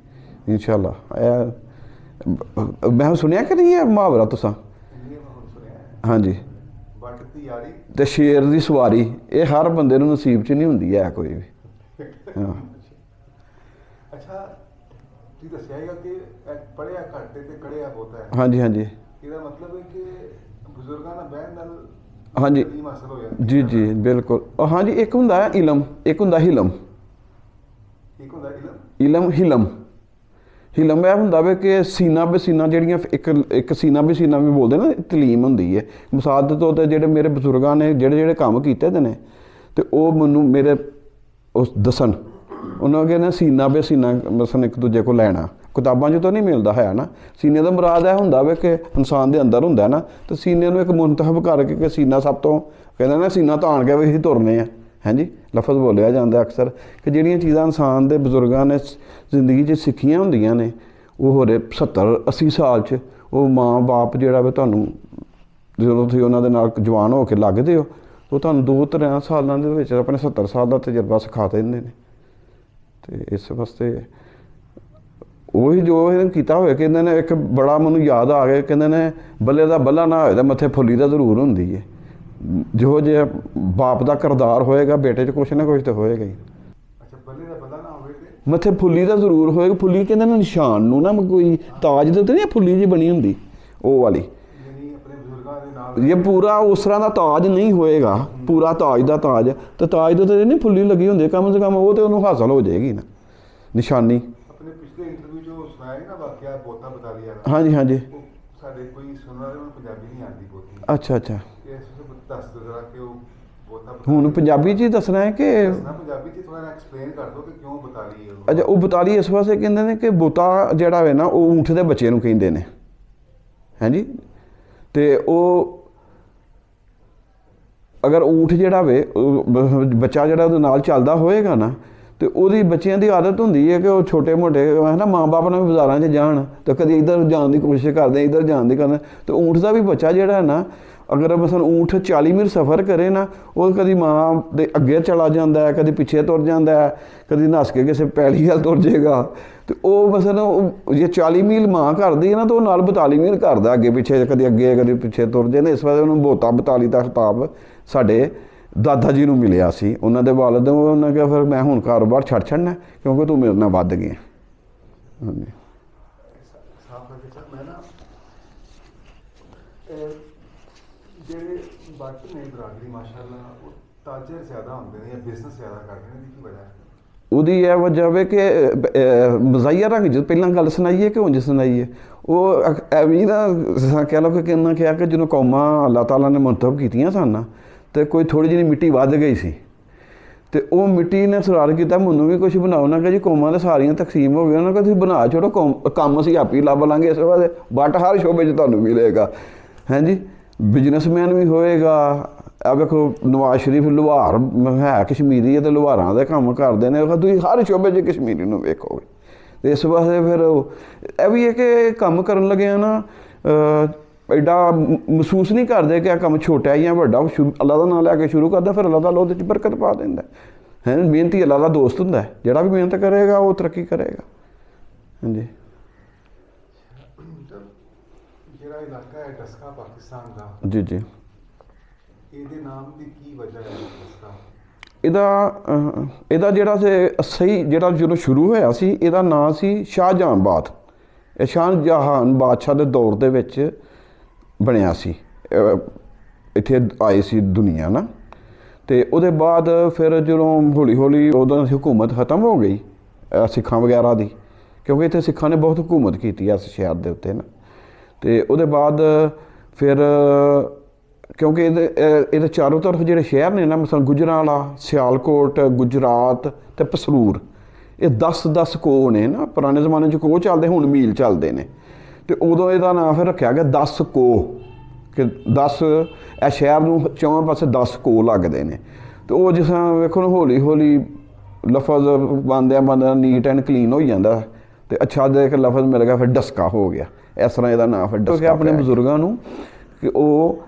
ਇਨਸ਼ਾਅੱਲਾ। ਇਹ ਮੈਂ ਸੁਣਿਆ ਕਿ ਨਹੀਂ ਇਹ ਮੁਹਾਵਰਾ ਤੁਸੀਂ? ਹਾਂਜੀ,
ਬੱਟ ਦੀ ਯਾਰੀ
ਅਤੇ ਸ਼ੇਰ ਦੀ ਸਵਾਰੀ, ਇਹ ਹਰ ਬੰਦੇ ਨੂੰ ਨਸੀਬ 'ਚ ਨਹੀਂ ਹੁੰਦੀ ਹੈ ਕੋਈ ਵੀ। ਹਾਂ।
ਅੱਛਾ, ਤੁਸੀਂ ਦੱਸਿਆ ਹੈਗਾ ਕਿ ਪੜ੍ਹਿਆ ਘੱਟ ਤੇ ਕੜਿਆ ਬਹੁਤਾ ਹੈ।
ਹਾਂਜੀ ਹਾਂਜੀ,
ਇਹਦਾ ਮਤਲਬ ਹੈ ਕਿ ਬਜ਼ੁਰਗਾਂ ਨਾਲ ਬਹਿਣ ਨਾਲ
ਹਾਂਜੀ
ਹਾਸਲ ਹੋ ਜਾਂਦੀ?
ਜੀ ਜੀ ਬਿਲਕੁਲ। ਹਾਂਜੀ, ਇੱਕ ਹੁੰਦਾ ਹੈ ਇਲਮ, ਇੱਕ ਹੁੰਦਾ ਹਿਲਮ।
ਇੱਕ ਹੁੰਦਾ
ਇਲਮ, ਹਿਲਮ। ਹਿਲਮ ਇਹ ਹੁੰਦਾ ਵੇ ਕਿ ਸੀਨਾ ਬਸੀਨਾ ਜਿਹੜੀਆਂ ਇੱਕ ਸੀਨਾ ਬਸੀਨਾ ਵੀ ਬੋਲਦੇ ਨਾ, ਤਲੀਮ ਹੁੰਦੀ ਹੈ। ਮਿਸਾਲ ਦੇ ਤੌਰ 'ਤੇ ਜਿਹੜੇ ਮੇਰੇ ਬਜ਼ੁਰਗਾਂ ਨੇ ਜਿਹੜੇ ਕੰਮ ਕੀਤੇ ਦੇ ਨੇ ਅਤੇ ਉਹ ਮੈਨੂੰ ਮੇਰੇ ਉਸ ਦੱਸਣ, ਉਹਨਾਂ ਕਹਿੰਦੇ ਸੀਨਾ ਬੇ ਸੀਨਾ ਮਸਲਨ ਇੱਕ ਦੂਜੇ ਕੋਲ ਲੈਣਾ, ਕਿਤਾਬਾਂ 'ਚ ਤਾਂ ਨਹੀਂ ਮਿਲਦਾ ਹੈ ਨਾ। ਸੀਨੇ ਦਾ ਮੁਰਾਦ ਇਹ ਹੁੰਦਾ ਵੇ ਕਿ ਇਨਸਾਨ ਦੇ ਅੰਦਰ ਹੁੰਦਾ ਨਾ, ਤੇ ਸੀਨੇ ਨੂੰ ਇੱਕ ਮੁੰਤਖਬ ਕਰਕੇ ਕਿ ਸੀਨਾ ਸਭ ਤੋਂ ਕਹਿੰਦੇ ਨਾ ਸੀਨਾ ਤਾਣ ਕੇ ਵੀ ਅਸੀਂ ਤੁਰਨੇ ਆ, ਹਾਂਜੀ ਲਫ਼ਜ਼ ਬੋਲਿਆ ਜਾਂਦਾ ਅਕਸਰ ਕਿ ਜਿਹੜੀਆਂ ਚੀਜ਼ਾਂ ਇਨਸਾਨ ਦੇ ਬਜ਼ੁਰਗਾਂ ਨੇ ਜ਼ਿੰਦਗੀ 'ਚ ਸਿੱਖੀਆਂ ਹੁੰਦੀਆਂ ਨੇ, ਉਹ ਹੋ ਰਹੇ 70-80 ਸਾਲ 'ਚ ਉਹ ਮਾਂ ਬਾਪ ਜਿਹੜਾ ਵੇ ਤੁਹਾਨੂੰ ਜਦੋਂ ਤੁਸੀਂ ਉਹਨਾਂ ਦੇ ਨਾਲ ਜਵਾਨ ਹੋ ਕੇ ਲੱਗਦੇ ਹੋ, ਉਹ ਤੁਹਾਨੂੰ 2-3 ਸਾਲਾਂ ਦੇ ਵਿੱਚ ਆਪਣੇ 70 ਸਾਲ ਦਾ ਤਜਰਬਾ ਸਿਖਾ ਦਿੰਦੇ ਨੇ। ਤੇ ਇਸ ਵਾਸਤੇ ਉਹੀ ਜੋ ਇਹਨੇ ਕੀਤਾ ਹੋਇਆ, ਕਹਿੰਦੇ ਨੇ ਇੱਕ ਬੜਾ ਮੈਨੂੰ ਯਾਦ ਆ ਗਿਆ, ਕਹਿੰਦੇ ਨੇ ਬੱਲੇ ਦਾ ਬੱਲਾ ਨਾ ਹੋਏ ਤਾਂ ਮੱਥੇ ਫੁੱਲੀ ਤਾਂ ਜ਼ਰੂਰ ਹੁੰਦੀ ਹੈ। ਜਿਹੋ ਜਿਹਾ ਬਾਪ ਦਾ ਕਿਰਦਾਰ ਹੋਏਗਾ ਬੇਟੇ 'ਚ ਕੁਛ ਨਾ ਕੁਛ ਤਾਂ ਹੋਏਗਾ ਹੀ।
ਅੱਛਾ, ਬੱਲੇ ਦਾ ਬੱਲਾ ਨਾ ਹੋਵੇ ਤੇ
ਮੱਥੇ ਫੁੱਲੀ ਤਾਂ ਜ਼ਰੂਰ ਹੋਏਗੀ। ਫੁੱਲੀ ਕਹਿੰਦੇ ਨੇ ਨਿਸ਼ਾਨ ਨੂੰ ਨਾ, ਕੋਈ ਤਾਜ ਦੇ ਉੱਤੇ ਨਹੀਂ ਫੁੱਲੀ ਜਿਹੀ ਬਣੀ ਹੁੰਦੀ ਉਹ ਵਾਲੀ,
ਯਾਨੀ ਆਪਣੇ ਬਜ਼ੁਰਗਾਂ ਦੇ ਨਾਲ
ਇਹ ਪੂਰਾ ਉਸ ਤਰ੍ਹਾਂ ਦਾ ਤਾਜ ਨਹੀਂ ਹੋਏਗਾ, ਪੂਰਾ ਤਾਜ ਦਾ ਤਾਜ, ਤੇ ਤਾਜ ਦੇ ਉੱਤੇ ਨਹੀਂ ਫੁੱਲੀ ਲੱਗੀ ਹੁੰਦੀ, ਕਮ ਸੇ ਕਮ ਉਹ ਤੇ ਉਹਨੂੰ ਹਾਸਲ ਹੋ ਜਾਏਗੀ ਨਾ ਨਿਸ਼ਾਨੀ।
ਆਪਣੇ ਪਿਛਲੇ ਇੰਟਰਵਿਊ 'ਚ ਸੁਣਾਇਆ ਸੀ ਨਾ ਵਾਕਿਆ ਬੋਤਾ ਬਤਾਲੀਆ ਦਾ,
ਹਾਂਜੀ ਹਾਂਜੀ।
ਉਹ ਸਾਡੇ ਕੋਈ ਸੁਣਨ ਵਾਲੇ ਨੂੰ ਪੰਜਾਬੀ ਨਹੀਂ ਆਉਂਦੀ ਬਹੁਤੀ,
ਅੱਛਾ ਅੱਛਾ।
ਇਸ ਨੂੰ ਦੱਸ ਦਿਓ ਜ਼ਰਾ ਕਿ ਉਹ ਬੋਤਾ
ਹੁਣ ਪੰਜਾਬੀ 'ਚ ਹੀ ਦੱਸਣਾ ਹੈ ਕਿ
ਦੱਸਣਾ ਪੰਜਾਬੀ 'ਚ, ਥੋੜਾ ਐਕਸਪਲੇਨ ਕਰ ਦਿਓ ਕਿ ਕਿਉਂ ਬਤਾਲੀ ਹੈ ਉਹ।
ਅੱਛਾ, ਉਹ ਬਤਾਲੀ ਇਸ ਵਾਸਤੇ ਕਹਿੰਦੇ ਨੇ ਕਿ ਬੋਤਾ ਜਿਹੜਾ ਵੇ ਨਾ ਉਹ ਊਂਠ ਦੇ ਬੱਚੇ ਨੂੰ ਕਹਿੰਦੇ ਨੇ, ਹਾਂਜੀ। ਤੇ ਉਹ ਅਗਰ ਊਂਠ ਜਿਹੜਾ ਵੇ ਬੱਚਾ ਜਿਹੜਾ ਉਹਦੇ ਨਾਲ ਚੱਲਦਾ ਹੋਏਗਾ ਨਾ, ਤੇ ਉਹਦੀ ਬੱਚਿਆਂ ਦੀ ਆਦਤ ਹੁੰਦੀ ਹੈ ਕਿ ਉਹ ਛੋਟੇ ਮੋਟੇ ਹੈ ਨਾ ਮਾਂ ਬਾਪ ਨਾਲ ਵੀ ਬਾਜ਼ਾਰਾਂ 'ਚ ਜਾਣ, ਤਾਂ ਕਦੀ ਇੱਧਰ ਜਾਣ ਦੀ ਕੋਸ਼ਿਸ਼ ਕਰਦੇ, ਇੱਧਰ ਜਾਣ ਦੀ ਕਰਦੇ। ਤੇ ਊਂਠ ਦਾ ਵੀ ਬੱਚਾ ਜਿਹੜਾ ਹੈ ਨਾ, ਅਗਰ ਮਸਲ ਊਂਠ 40 ਮੀਲ ਸਫ਼ਰ ਕਰੇ ਨਾ, ਉਹ ਕਦੀ ਮਾਂ ਦੇ ਅੱਗੇ ਚਲਾ ਜਾਂਦਾ ਹੈ, ਕਦੀ ਪਿੱਛੇ ਤੁਰ ਜਾਂਦਾ ਹੈ, ਕਦੀ ਨੱਸ ਕੇ ਕਿਸੇ ਪੈਲੀ ਵੱਲ ਤੁਰ ਜਾਏਗਾ। ਤੇ ਉਹ ਮਸਲ ਜੇ 40 ਮੀਲ ਮਾਂ ਕਰਦੀ ਹੈ ਨਾ, ਤਾਂ ਉਹ ਨਾਲ 42 ਮੀਲ ਕਰਦਾ ਅੱਗੇ ਪਿੱਛੇ, ਕਦੀ ਅੱਗੇ ਕਦੀ ਪਿੱਛੇ ਤੁਰਦੇ ਨੇ। ਇਸ ਵਾਰ ਉਹਨੂੰ ਬੋਤਾ ਬਤਾਲੀ ਦਾ ਖਿਤਾਬ ਸਾਡੇ ਦਾਦਾ ਜੀ ਨੂੰ ਮਿਲਿਆ ਸੀ, ਉਹਨਾਂ ਦੇ ਵਾਲਿਦ। ਉਹਨਾਂ ਕਿਹਾ ਫਿਰ ਮੈਂ ਹੁਣ ਕਾਰੋਬਾਰ ਛੱਡ ਛੱਡਣਾ ਕਿਉਂਕਿ ਤੂੰ ਮੇਰੇ ਨਾਲ ਵੱਧ ਗਿਆ। ਹਾਂਜੀ
ਸਾਫ ਕਰਕੇ ਸਰ ਮੈਂ ਨਾ ਜਿਹੜੇ ਬੱਟ ਨੇ ਬਰਾਦਰੀ ਮਾਸ਼ਾਅੱਲਾ ਉਹ ਤਾਜਰ ਜ਼ਿਆਦਾ ਹੁੰਦੇ ਨੇ ਜਾਂ ਬਿਜ਼ਨਸ ਜ਼ਿਆਦਾ ਕਰਦੇ ਨੇ, ਕੀ ਵਜ੍ਹਾ ਹੈ?
ਉਹਦੀ ਇਹ ਵਜ੍ਹਾ ਵੇ ਕਿ ਮਜ਼ਾਈਆ ਰੰਗ ਜਦੋਂ ਪਹਿਲਾਂ ਗੱਲ ਸੁਣਾਈਏ ਕਿ ਉਂਝ ਸੁਣਾਈਏ, ਉਹ ਐਵੇਂ ਨਾ ਕਹਿ ਲਓ ਕਿ ਕਿੰਨਾ ਕਿਹਾ ਕਿ ਜਦੋਂ ਕੌਮਾਂ ਅੱਲਾਹ ਤਾਲਾ ਨੇ ਮੁੰਤਖਬ ਕੀਤੀਆਂ ਸਨ ਨਾ, ਤੇ ਕੋਈ ਥੋੜ੍ਹੀ ਜਿਹੀ ਮਿੱਟੀ ਵੱਧ ਗਈ ਸੀ, ਤੇ ਉਹ ਮਿੱਟੀ ਨੇ ਸੁਰਾਰ ਕੀਤਾ ਮੈਨੂੰ ਵੀ ਕੁਝ ਬਣਾਓ ਨਾ, ਕਿ ਜੀ ਕੌਮਾਂ ਦੇ ਸਾਰੀਆਂ ਤਕਸੀਮ ਹੋ ਗਈਆਂ, ਉਹਨਾਂ ਕਹਿੰਦੇ ਤੁਸੀਂ ਬਣਾ ਛੋੜੋ, ਕੰਮ ਅਸੀਂ ਆਪ ਹੀ ਲੱਭ ਲਾਂਗੇ। ਇਸ ਵਾਸਤੇ ਬੱਟ ਹਰ ਸ਼ੋਬੇ 'ਚ ਤੁਹਾਨੂੰ ਮਿਲੇਗਾ, ਹਾਂਜੀ। ਬਿਜ਼ਨਸਮੈਨ ਵੀ ਹੋਏਗਾ। ਆ ਵੇਖੋ ਨਵਾਜ਼ ਸ਼ਰੀਫ ਲੁਹਾਰ ਹੈ, ਕਸ਼ਮੀਰੀ ਹੈ, ਤੇ ਲੁਹਾਰਾਂ ਦੇ ਕੰਮ ਕਰਦੇ ਨੇ, ਤੁਸੀਂ ਹਰ ਸ਼ੋਬੇ 'ਚ ਕਸ਼ਮੀਰੀ ਨੂੰ ਵੇਖੋਗੇ। ਤੇ ਇਸ ਵਾਸਤੇ ਫਿਰ ਇਹ ਵੀ ਹੈ ਕਿ ਕੰਮ ਕਰਨ ਲੱਗਿਆ ਨਾ ਐਡਾ ਮਹਿਸੂਸ ਨਹੀਂ ਕਰਦੇ ਕਿ ਇਹ ਕੰਮ ਛੋਟਾ ਜਾਂ ਵੱਡਾ। ਅੱਲਾ ਦਾ ਨਾਮ ਲੈ ਕੇ ਸ਼ੁਰੂ ਕਰਦਾ, ਫਿਰ ਅੱਲਾ ਤਾਲਾ ਉਹਦੇ 'ਚ ਬਰਕਤ ਪਾ ਦਿੰਦਾ ਹੈ। ਮਿਹਨਤੀ ਅੱਲਾ ਦਾ ਦੋਸਤ ਹੁੰਦਾ, ਜਿਹੜਾ ਵੀ ਮਿਹਨਤ ਕਰੇਗਾ ਉਹ ਤਰੱਕੀ ਕਰੇਗਾ। ਹਾਂਜੀ।
ਜਿਹੜਾ ਇਲਾਕਾ ਹੈ ਡਸਕਾ ਪਾਕਿਸਤਾਨ ਦਾ,
ਜੀ ਜੀ,
ਇਹਦੇ ਨਾਮ ਦੀ ਕੀ ਵਜ੍ਹਾ ਹੈ ਡਸਕਾ?
ਇਹਦਾ ਜਿਹੜਾ ਸਹੀ ਜਿਹੜਾ ਜਦੋਂ ਸ਼ੁਰੂ ਹੋਇਆ ਸੀ, ਇਹਦਾ ਨਾਂ ਸੀ ਸ਼ਾਹਜਹਾਨਬਾਦ। ਇਹ ਸ਼ਾਹਜਹਾਨ ਬਾਦਸ਼ਾਹ ਦੇ ਦੌਰ ਦੇ ਵਿੱਚ ਬਣਿਆ ਸੀ, ਇੱਥੇ ਆਏ ਸੀ ਦੁਨੀਆ ਨਾ। ਤੇ ਉਹਦੇ ਬਾਅਦ ਫਿਰ ਜਦੋਂ ਹੌਲੀ ਹੌਲੀ ਉਦੋਂ ਹਕੂਮਤ ਖਤਮ ਹੋ ਗਈ ਸਿੱਖਾਂ ਵਗੈਰਾ ਦੀ, ਕਿਉਂਕਿ ਇੱਥੇ ਸਿੱਖਾਂ ਨੇ ਬਹੁਤ ਹਕੂਮਤ ਕੀਤੀ ਇਸ ਸ਼ਹਿਰ ਦੇ ਉੱਤੇ ਨਾ। ਤੇ ਉਹਦੇ ਬਾਅਦ ਫਿਰ ਕਿਉਂਕਿ ਇਹਦੇ ਚਾਰੋਂ ਤਰਫ ਜਿਹੜੇ ਸ਼ਹਿਰ ਨੇ ਨਾ, ਮਸਲ ਗੁਜਰਾਂਵਾਲਾ, ਸਿਆਲਕੋਟ, ਗੁਜਰਾਤ ਤੇ ਪਸਰੂਰ, ਇਹ 10-10 ਕੋਹ ਨੇ ਨਾ। ਪੁਰਾਣੇ ਜ਼ਮਾਨੇ 'ਚ ਕੋਹ ਚੱਲਦੇ, ਹੁਣ ਮੀਲ ਚੱਲਦੇ ਨੇ। ਤੇ ਉਦੋਂ ਇਹਦਾ ਨਾਂ ਫਿਰ ਰੱਖਿਆ ਗਿਆ 10 ਕੋਹ, ਕਿ 10 ਇਹ ਸ਼ਹਿਰ ਨੂੰ ਚੌਹਾਂ ਪਾਸੇ 10 ਕੋਹ ਲੱਗਦੇ ਨੇ। ਤੇ ਉਹ ਜਿਸ ਤਰ੍ਹਾਂ ਵੇਖੋ ਨਾ ਹੌਲੀ ਹੌਲੀ ਲਫ਼ਜ਼ ਬਣਦਿਆਂ ਨੀਟ ਐਂਡ ਕਲੀਨ ਹੋ ਜਾਂਦਾ, ਤੇ ਅੱਛਾ ਜਿਹਾ ਇੱਕ ਲਫ਼ਜ਼ ਮਿਲ ਗਿਆ, ਫਿਰ ਡਸਕਾ ਹੋ ਗਿਆ। ਇਸ ਤਰ੍ਹਾਂ ਇਹਦਾ ਨਾਂ ਫਿਰ ਡਸਕਾ। ਆਪਣੇ ਬਜ਼ੁਰਗਾਂ ਨੂੰ ਕਿ ਉਹ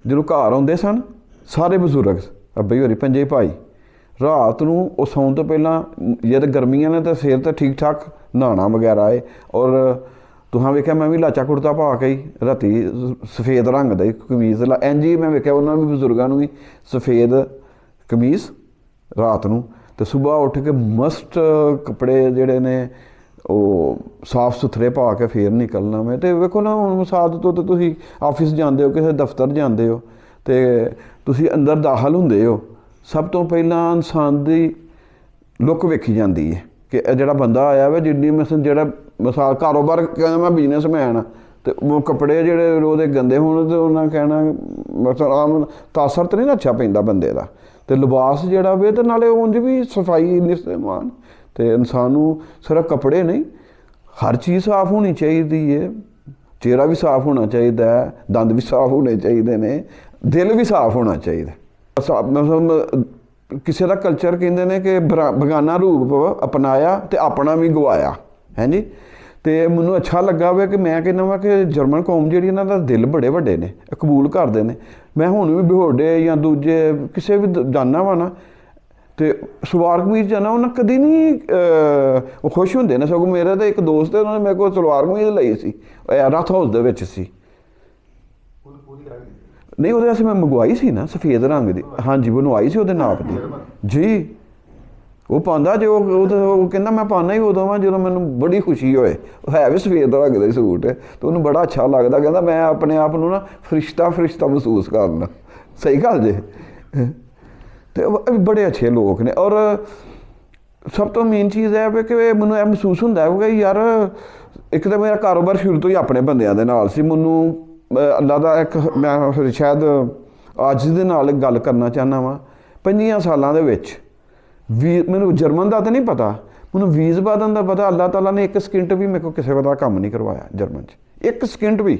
ਜਦੋਂ ਘਰ ਆਉਂਦੇ ਸਨ, ਸਾਰੇ ਬਜ਼ੁਰਗ ਅੱਬੇ ਹੋਰੀ ਪੰਜੇ ਭਾਈ, ਰਾਤ ਨੂੰ ਉਹ ਸੌਣ ਤੋਂ ਪਹਿਲਾਂ ਜਦ ਗਰਮੀਆਂ ਨੇ ਤਾਂ ਸਿਰ ਤਾਂ ਠੀਕ ਠਾਕ ਨਹਾਉਣਾ ਵਗੈਰਾ ਹੈ। ਔਰ ਤੁਹਾਂ ਵੇਖਿਆ ਮੈਂ ਵੀ ਲਾਚਾ ਕੁੜਤਾ ਪਾ ਕੇ ਹੀ ਰਾਤੀ ਸਫੇਦ ਰੰਗ ਦਾ ਕਮੀਜ਼ ਇੰਝ ਹੀ ਮੈਂ ਵੇਖਿਆ ਉਹਨਾਂ ਵੀ ਬਜ਼ੁਰਗਾਂ ਨੂੰ ਵੀ ਸਫੇਦ ਕਮੀਜ਼ ਰਾਤ ਨੂੰ, ਤੇ ਸੁਬਾਹ ਉੱਠ ਕੇ ਮਸਟ ਕੱਪੜੇ ਜਿਹੜੇ ਨੇ ਉਹ ਸਾਫ਼ ਸੁਥਰੇ ਪਾ ਕੇ ਫੇਰ ਨਿਕਲਣਾ। ਮੈਂ ਤੇ ਵੇਖੋ ਨਾ ਹੁਣ ਮਿਸਾਲ ਤੋਂ ਤਾਂ ਤੁਸੀਂ ਆਫਿਸ ਜਾਂਦੇ ਹੋ, ਕਿਸੇ ਦਫ਼ਤਰ ਜਾਂਦੇ ਹੋ, ਤੇ ਤੁਸੀਂ ਅੰਦਰ ਦਾਖਲ ਹੁੰਦੇ ਹੋ, ਸਭ ਤੋਂ ਪਹਿਲਾਂ ਇਨਸਾਨ ਦੀ ਲੁੱਕ ਵੇਖੀ ਜਾਂਦੀ ਹੈ ਕਿ ਇਹ ਜਿਹੜਾ ਬੰਦਾ ਆਇਆ ਵਾ, ਜਿੰਨੀ ਜਿਹੜਾ ਮਿਸਾਲ ਕਾਰੋਬਾਰ ਕਹਿੰਦਾ ਮੈਂ ਬਿਜ਼ਨਸਮੈਨ, ਤੇ ਉਹ ਕੱਪੜੇ ਜਿਹੜੇ ਉਹਦੇ ਗੰਦੇ ਹੋਣ ਤੇ ਉਹਨਾਂ ਕਹਿਣਾ ਮਤਲਬ ਆਮ ਤਾਸਰ ਤਾਂ ਨਹੀਂ ਨਾ ਅੱਛਾ ਪੈਂਦਾ ਬੰਦੇ ਦਾ। ਤੇ ਲਿਬਾਸ ਜਿਹੜਾ ਵੇ, ਤੇ ਨਾਲੇ ਉਂਝ ਵੀ ਸਫਾਈ ਨਿਸਮਾਨ। ਤੇ ਇਨਸਾਨ ਨੂੰ ਸਿਰਫ ਕੱਪੜੇ ਨਹੀਂ, ਹਰ ਚੀਜ਼ ਸਾਫ਼ ਹੋਣੀ ਚਾਹੀਦੀ ਹੈ। ਚਿਹਰਾ ਵੀ ਸਾਫ਼ ਹੋਣਾ ਚਾਹੀਦਾ ਹੈ, ਦੰਦ ਵੀ ਸਾਫ਼ ਹੋਣੇ ਚਾਹੀਦੇ ਨੇ, ਦਿਲ ਵੀ ਸਾਫ਼ ਹੋਣਾ ਚਾਹੀਦਾ। ਕਿਸੇ ਦਾ ਕਲਚਰ ਕਹਿੰਦੇ ਨੇ ਕਿ ਬੇਗਾਨਾ ਰੂਪ ਅਪਣਾਇਆ ਤੇ ਆਪਣਾ ਵੀ ਗਵਾਇਆ, ਹੈ ਜੀ। ਤੇ ਮੈਨੂੰ ਅੱਛਾ ਲੱਗਾ ਵੇ ਕਿ ਮੈਂ ਕਹਿੰਦਾ ਵਾ ਕਿ ਜਰਮਨ ਕੌਮ ਜਿਹੜੀ ਇਹਨਾਂ ਦਾ ਦਿਲ ਬੜੇ ਵੱਡੇ ਨੇ, ਕਬੂਲ ਕਰਦੇ ਨੇ। ਮੈਂ ਹੁਣ ਵੀ ਬਿਹੋਡੇ ਜਾਂ ਦੂਜੇ ਕਿਸੇ ਵੀ ਜਾਨਾ ਵਾ ਨਾ, ਤੇ ਸਲਵਾਰ ਕਮੀਜ਼ ਜਾਣਾ ਉਹਨਾਂ ਕਦੀ ਨਹੀਂ ਉਹ ਖੁਸ਼ ਹੁੰਦੇ ਨੇ। ਸਗੋਂ ਮੇਰਾ ਤਾਂ ਇੱਕ ਦੋਸਤ ਹੈ, ਉਹਨਾਂ ਨੇ ਮੇਰੇ ਕੋਲ ਸਲਵਾਰ ਕਮੀਜ਼ ਲਈ ਸੀ, ਰਥ ਹਾਊਸ ਦੇ ਵਿੱਚ ਸੀ। ਨਹੀਂ, ਉਹਦੇ ਵਾਸਤੇ ਮੈਂ ਮੰਗਵਾਈ ਸੀ ਨਾ, ਸਫੇਦ ਰੰਗ ਦੀ, ਹਾਂਜੀ ਬਣਵਾਈ ਸੀ ਉਹਦੇ ਨਾਪ ਦੀ ਜੀ। ਉਹ ਪਾਉਂਦਾ ਜੋ ਉਹ ਕਹਿੰਦਾ ਮੈਂ ਪਾਉਂਦਾ ਹੀ ਉਦੋਂ ਵਾਂ ਜਦੋਂ ਮੈਨੂੰ ਬੜੀ ਖੁਸ਼ੀ ਹੋਏ। ਉਹ ਹੈ ਵੀ ਸਫੇਦ ਰੰਗ ਦਾ ਸੂਟ ਤੇ ਉਹਨੂੰ ਬੜਾ ਅੱਛਾ ਲੱਗਦਾ। ਕਹਿੰਦਾ ਮੈਂ ਆਪਣੇ ਆਪ ਨੂੰ ਨਾ ਫਰਿਸ਼ਤਾ ਮਹਿਸੂਸ ਕਰਨਾ। ਸਹੀ ਗੱਲ ਜੇ। ਤੇ ਬੜੇ ਅੱਛੇ ਲੋਕ ਨੇ। ਔਰ ਸਭ ਤੋਂ ਮੇਨ ਚੀਜ਼ ਹੈ ਵੀ ਕਿ ਮੈਨੂੰ ਇਹ ਮਹਿਸੂਸ ਹੁੰਦਾ ਹੈ ਕਿ ਯਾਰ ਇੱਕ ਤਾਂ ਮੇਰਾ ਕਾਰੋਬਾਰ ਸ਼ੁਰੂ ਤੋਂ ਹੀ ਆਪਣੇ ਬੰਦਿਆਂ ਦੇ ਨਾਲ ਸੀ। ਮੈਨੂੰ ਅੱਲਾ ਦਾ ਇੱਕ ਮੈਂ ਫਿਰ ਸ਼ਾਇਦ ਅੱਜ ਦੇ ਨਾਲ ਇੱਕ ਗੱਲ ਕਰਨਾ ਚਾਹੁੰਦਾ ਵਾਂ। 5 ਸਾਲਾਂ ਦੇ ਵਿੱਚ ਮੈਨੂੰ ਜਰਮਨ ਦਾ ਤਾਂ ਨਹੀਂ ਪਤਾ, ਮੈਨੂੰ ਵੀਜ਼ ਵਧਣ ਦਾ ਪਤਾ। ਅੱਲਾਹ ਤਾਲਾ ਨੇ 1 ਸਕਿੰਟ ਵੀ ਮੇਰੇ ਕੋਲ ਕਿਸੇ ਦਾ ਕੰਮ ਨਹੀਂ ਕਰਵਾਇਆ ਜਰਮਨ 'ਚ। 1 ਸਕਿੰਟ ਵੀ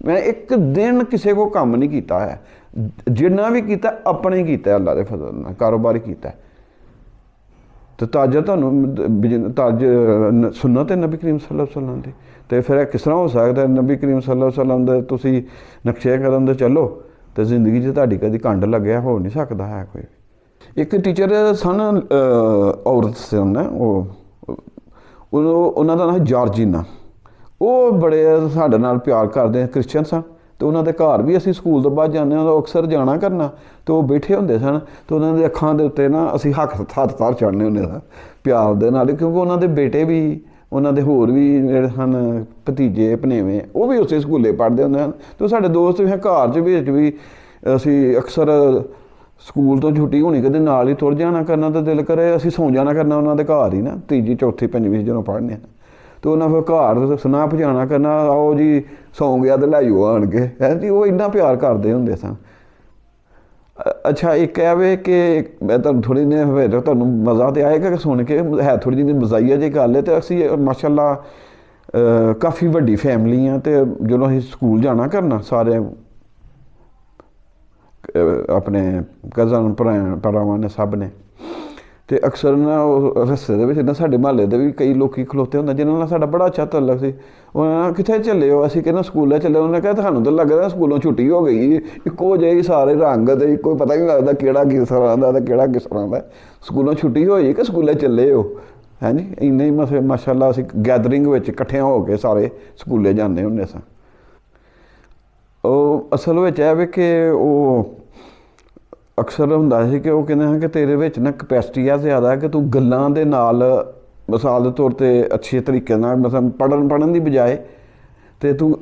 ਮੈਂ 1 ਦਿਨ ਕਿਸੇ ਕੋਲ ਕੰਮ ਨਹੀਂ ਕੀਤਾ ਹੈ। ਜਿੰਨਾ ਵੀ ਕੀਤਾ ਆਪਣੇ ਹੀ ਕੀਤਾ, ਅੱਲਾਹ ਦੇ ਫਜ਼ਲ ਨਾਲ ਕਾਰੋਬਾਰ ਕੀਤਾ। ਤੇ ਤਾਜ ਤੁਹਾਨੂੰ ਤਾਜ ਸੁਨਨਤ ਹੈ ਨਬੀ ਕਰੀਮ ਸੱਲੱਲਾਹੁ ਅਲੈਹਿ ਵਸੱਲਮ ਦੀ। ਤੇ ਫਿਰ ਇਹ ਕਿਸ ਤਰ੍ਹਾਂ ਹੋ ਸਕਦਾ? ਨਬੀ ਕਰੀਮ ਸੱਲੱਲਾਹੁ ਅਲੈਹਿ ਵਸੱਲਮ ਦੇ ਤੁਸੀਂ ਨਕਸ਼ੇ ਕਦਮ 'ਤੇ ਚੱਲੋ ਤੇ ਜ਼ਿੰਦਗੀ 'ਚ ਤੁਹਾਡੀ ਕਦੀ ਕੰਡ ਲੱਗਿਆ ਹੋ ਨਹੀਂ ਸਕਦਾ ਹੈ ਕੋਈ। ਇੱਕ ਟੀਚਰ ਸਨ, ਔਰਤ ਸਨ, ਉਹਨਾਂ ਦਾ ਨਾਮ ਜਾਰਜੀਨਾ। ਉਹ ਬੜੇ ਸਾਡੇ ਨਾਲ ਪਿਆਰ ਕਰਦੇ, ਕ੍ਰਿਸਚਨ ਸਨ। ਤੇ ਉਹਨਾਂ ਦੇ ਘਰ ਵੀ ਅਸੀਂ ਸਕੂਲ ਤੋਂ ਬਾਅਦ ਜਾਂਦੇ ਹਾਂ, ਅਕਸਰ ਜਾਣਾ ਕਰਨਾ। ਤੇ ਉਹ ਬੈਠੇ ਹੁੰਦੇ ਸਨ ਤੇ ਉਹਨਾਂ ਦੇ ਅੱਖਾਂ ਦੇ ਉੱਤੇ ਨਾ ਅਸੀਂ ਹੱਥ ਧਰ ਚੜ੍ਹਨੇ ਹੁੰਦੇ ਸਾਂ ਪਿਆਰ ਦੇ ਨਾਲ, ਕਿਉਂਕਿ ਉਹਨਾਂ ਦੇ ਬੇਟੇ ਵੀ, ਉਹਨਾਂ ਦੇ ਹੋਰ ਵੀ ਜਿਹੜੇ ਹਨ ਭਤੀਜੇ ਭਣੇਵੇਂ, ਉਹ ਵੀ ਉਸੇ ਸਕੂਲੇ ਪੜ੍ਹਦੇ ਹੁੰਦੇ ਹਨ। ਤੇ ਸਾਡੇ ਦੋਸਤ ਵੀ ਘਰ 'ਚ ਵਿੱਚ ਵੀ ਅਸੀਂ ਅਕਸਰ ਸਕੂਲ ਤੋਂ ਛੁੱਟੀ ਹੋਣੀ ਕਦੇ ਨਾਲ ਹੀ ਤੁਰ ਜਾਣਾ ਕਰਨਾ। ਤਾਂ ਦਿਲ ਕਰੇ ਅਸੀਂ ਸੌਂ ਜਾਣਾ ਕਰਨਾ ਉਹਨਾਂ ਦੇ ਘਰ ਹੀ ਨਾ, 3, 4, 5ਵੀਂ ਜਦੋਂ ਪੜ੍ਹਨੇ। ਤੇ ਉਹਨਾਂ ਫਿਰ ਘਰ ਸੁਨਾ ਪਹੁੰਚਾਉਣਾ ਕਰਨਾ, ਆਓ ਜੀ ਸੌਂ ਗਿਆ ਤੇ ਲੈ ਜਾਓ ਆਣ ਕੇ, ਹੈ ਜੀ। ਉਹ ਇੰਨਾ ਪਿਆਰ ਕਰਦੇ ਹੁੰਦੇ ਸਨ। ਅੱਛਾ, ਇੱਕ ਇਹ ਵੇ ਕਿ ਮੈਂ ਤੁਹਾਨੂੰ ਥੋੜ੍ਹੀ ਜਿਹੀ ਤੁਹਾਨੂੰ ਮਜ਼ਾ ਤਾਂ ਆਏਗਾ ਕਿ ਸੁਣ ਕੇ, ਹੈ ਥੋੜ੍ਹੀ ਜਿਹੀ ਮਜ਼ਾਈਆ ਜਿਹੀ ਗੱਲ ਹੈ। ਤੇ ਅਸੀਂ ਮਾਸ਼ਾਅੱਲਾ ਕਾਫੀ ਵੱਡੀ ਫੈਮਿਲੀ ਆ। ਤੇ ਜਦੋਂ ਅਸੀਂ ਸਕੂਲ ਜਾਣਾ ਕਰਨਾ ਸਾਰੇ ਆਪਣੇ ਕਜ਼ਨ ਭਰਾਵਾਂ ਨੇ, ਸਭ ਨੇ। ਤੇ ਅਕਸਰ ਨਾ ਉਹ ਰਸਤੇ ਦੇ ਵਿੱਚ ਨਾ ਸਾਡੇ ਮੁਹੱਲੇ ਦੇ ਵੀ ਕਈ ਲੋਕ ਖਲੋਤੇ ਹੁੰਦੇ ਜਿਹਨਾਂ ਨਾਲ ਸਾਡਾ ਬੜਾ ਅੱਛਾ ਤਾਲੁਕ ਸੀ। ਉਹਨਾਂ ਨਾਲ ਕਿੱਥੇ ਚੱਲੇ ਹੋ? ਅਸੀਂ ਕਹਿੰਦਾ ਸਕੂਲੇ ਚੱਲੇ। ਉਹਨੇ ਕਿਹਾ ਤੁਹਾਨੂੰ ਤਾਂ ਲੱਗਦਾ ਸਕੂਲੋਂ ਛੁੱਟੀ ਹੋ ਗਈ, ਇੱਕੋ ਜਿਹੇ ਸਾਰੇ ਰੰਗ ਤੇ ਕੋਈ ਪਤਾ ਨਹੀਂ ਲੱਗਦਾ ਕਿਹੜਾ ਕਿਸ ਤਰ੍ਹਾਂ ਦਾ ਤੇ ਕਿਹੜਾ ਕਿਸ ਤਰ੍ਹਾਂ ਦਾ। ਸਕੂਲੋਂ ਛੁੱਟੀ ਹੋਈ ਕਿ ਸਕੂਲੇ ਚੱਲੇ ਹੋ, ਹੈ ਜੀ। ਇੰਨੇ ਹੀ ਮਾਸ਼ਾਅੱਲਾ ਅਸੀਂ ਗੈਦਰਿੰਗ ਵਿੱਚ ਇਕੱਠਿਆਂ ਹੋ ਕੇ ਸਾਰੇ ਸਕੂਲੇ ਜਾਂਦੇ ਹੁੰਦੇ ਸਾਂ। ਉਹ ਅਸਲ ਵਿੱਚ ਇਹ ਵੇ ਕਿ ਉਹ ਅਕਸਰ ਹੁੰਦਾ ਸੀ ਕਿ ਉਹ ਕਹਿੰਦੇ ਹਨ ਕਿ ਤੇਰੇ ਵਿੱਚ ਨਾ ਕਪੈਸਿਟੀ ਆ ਜ਼ਿਆਦਾ ਕਿ ਤੂੰ ਗੱਲਾਂ ਦੇ ਨਾਲ, ਮਿਸਾਲ ਦੇ ਤੌਰ 'ਤੇ ਅੱਛੇ ਤਰੀਕੇ ਨਾਲ ਮਤਲਬ ਪੜ੍ਹਨ ਦੀ ਬਜਾਏ ਤੇ ਤੂੰ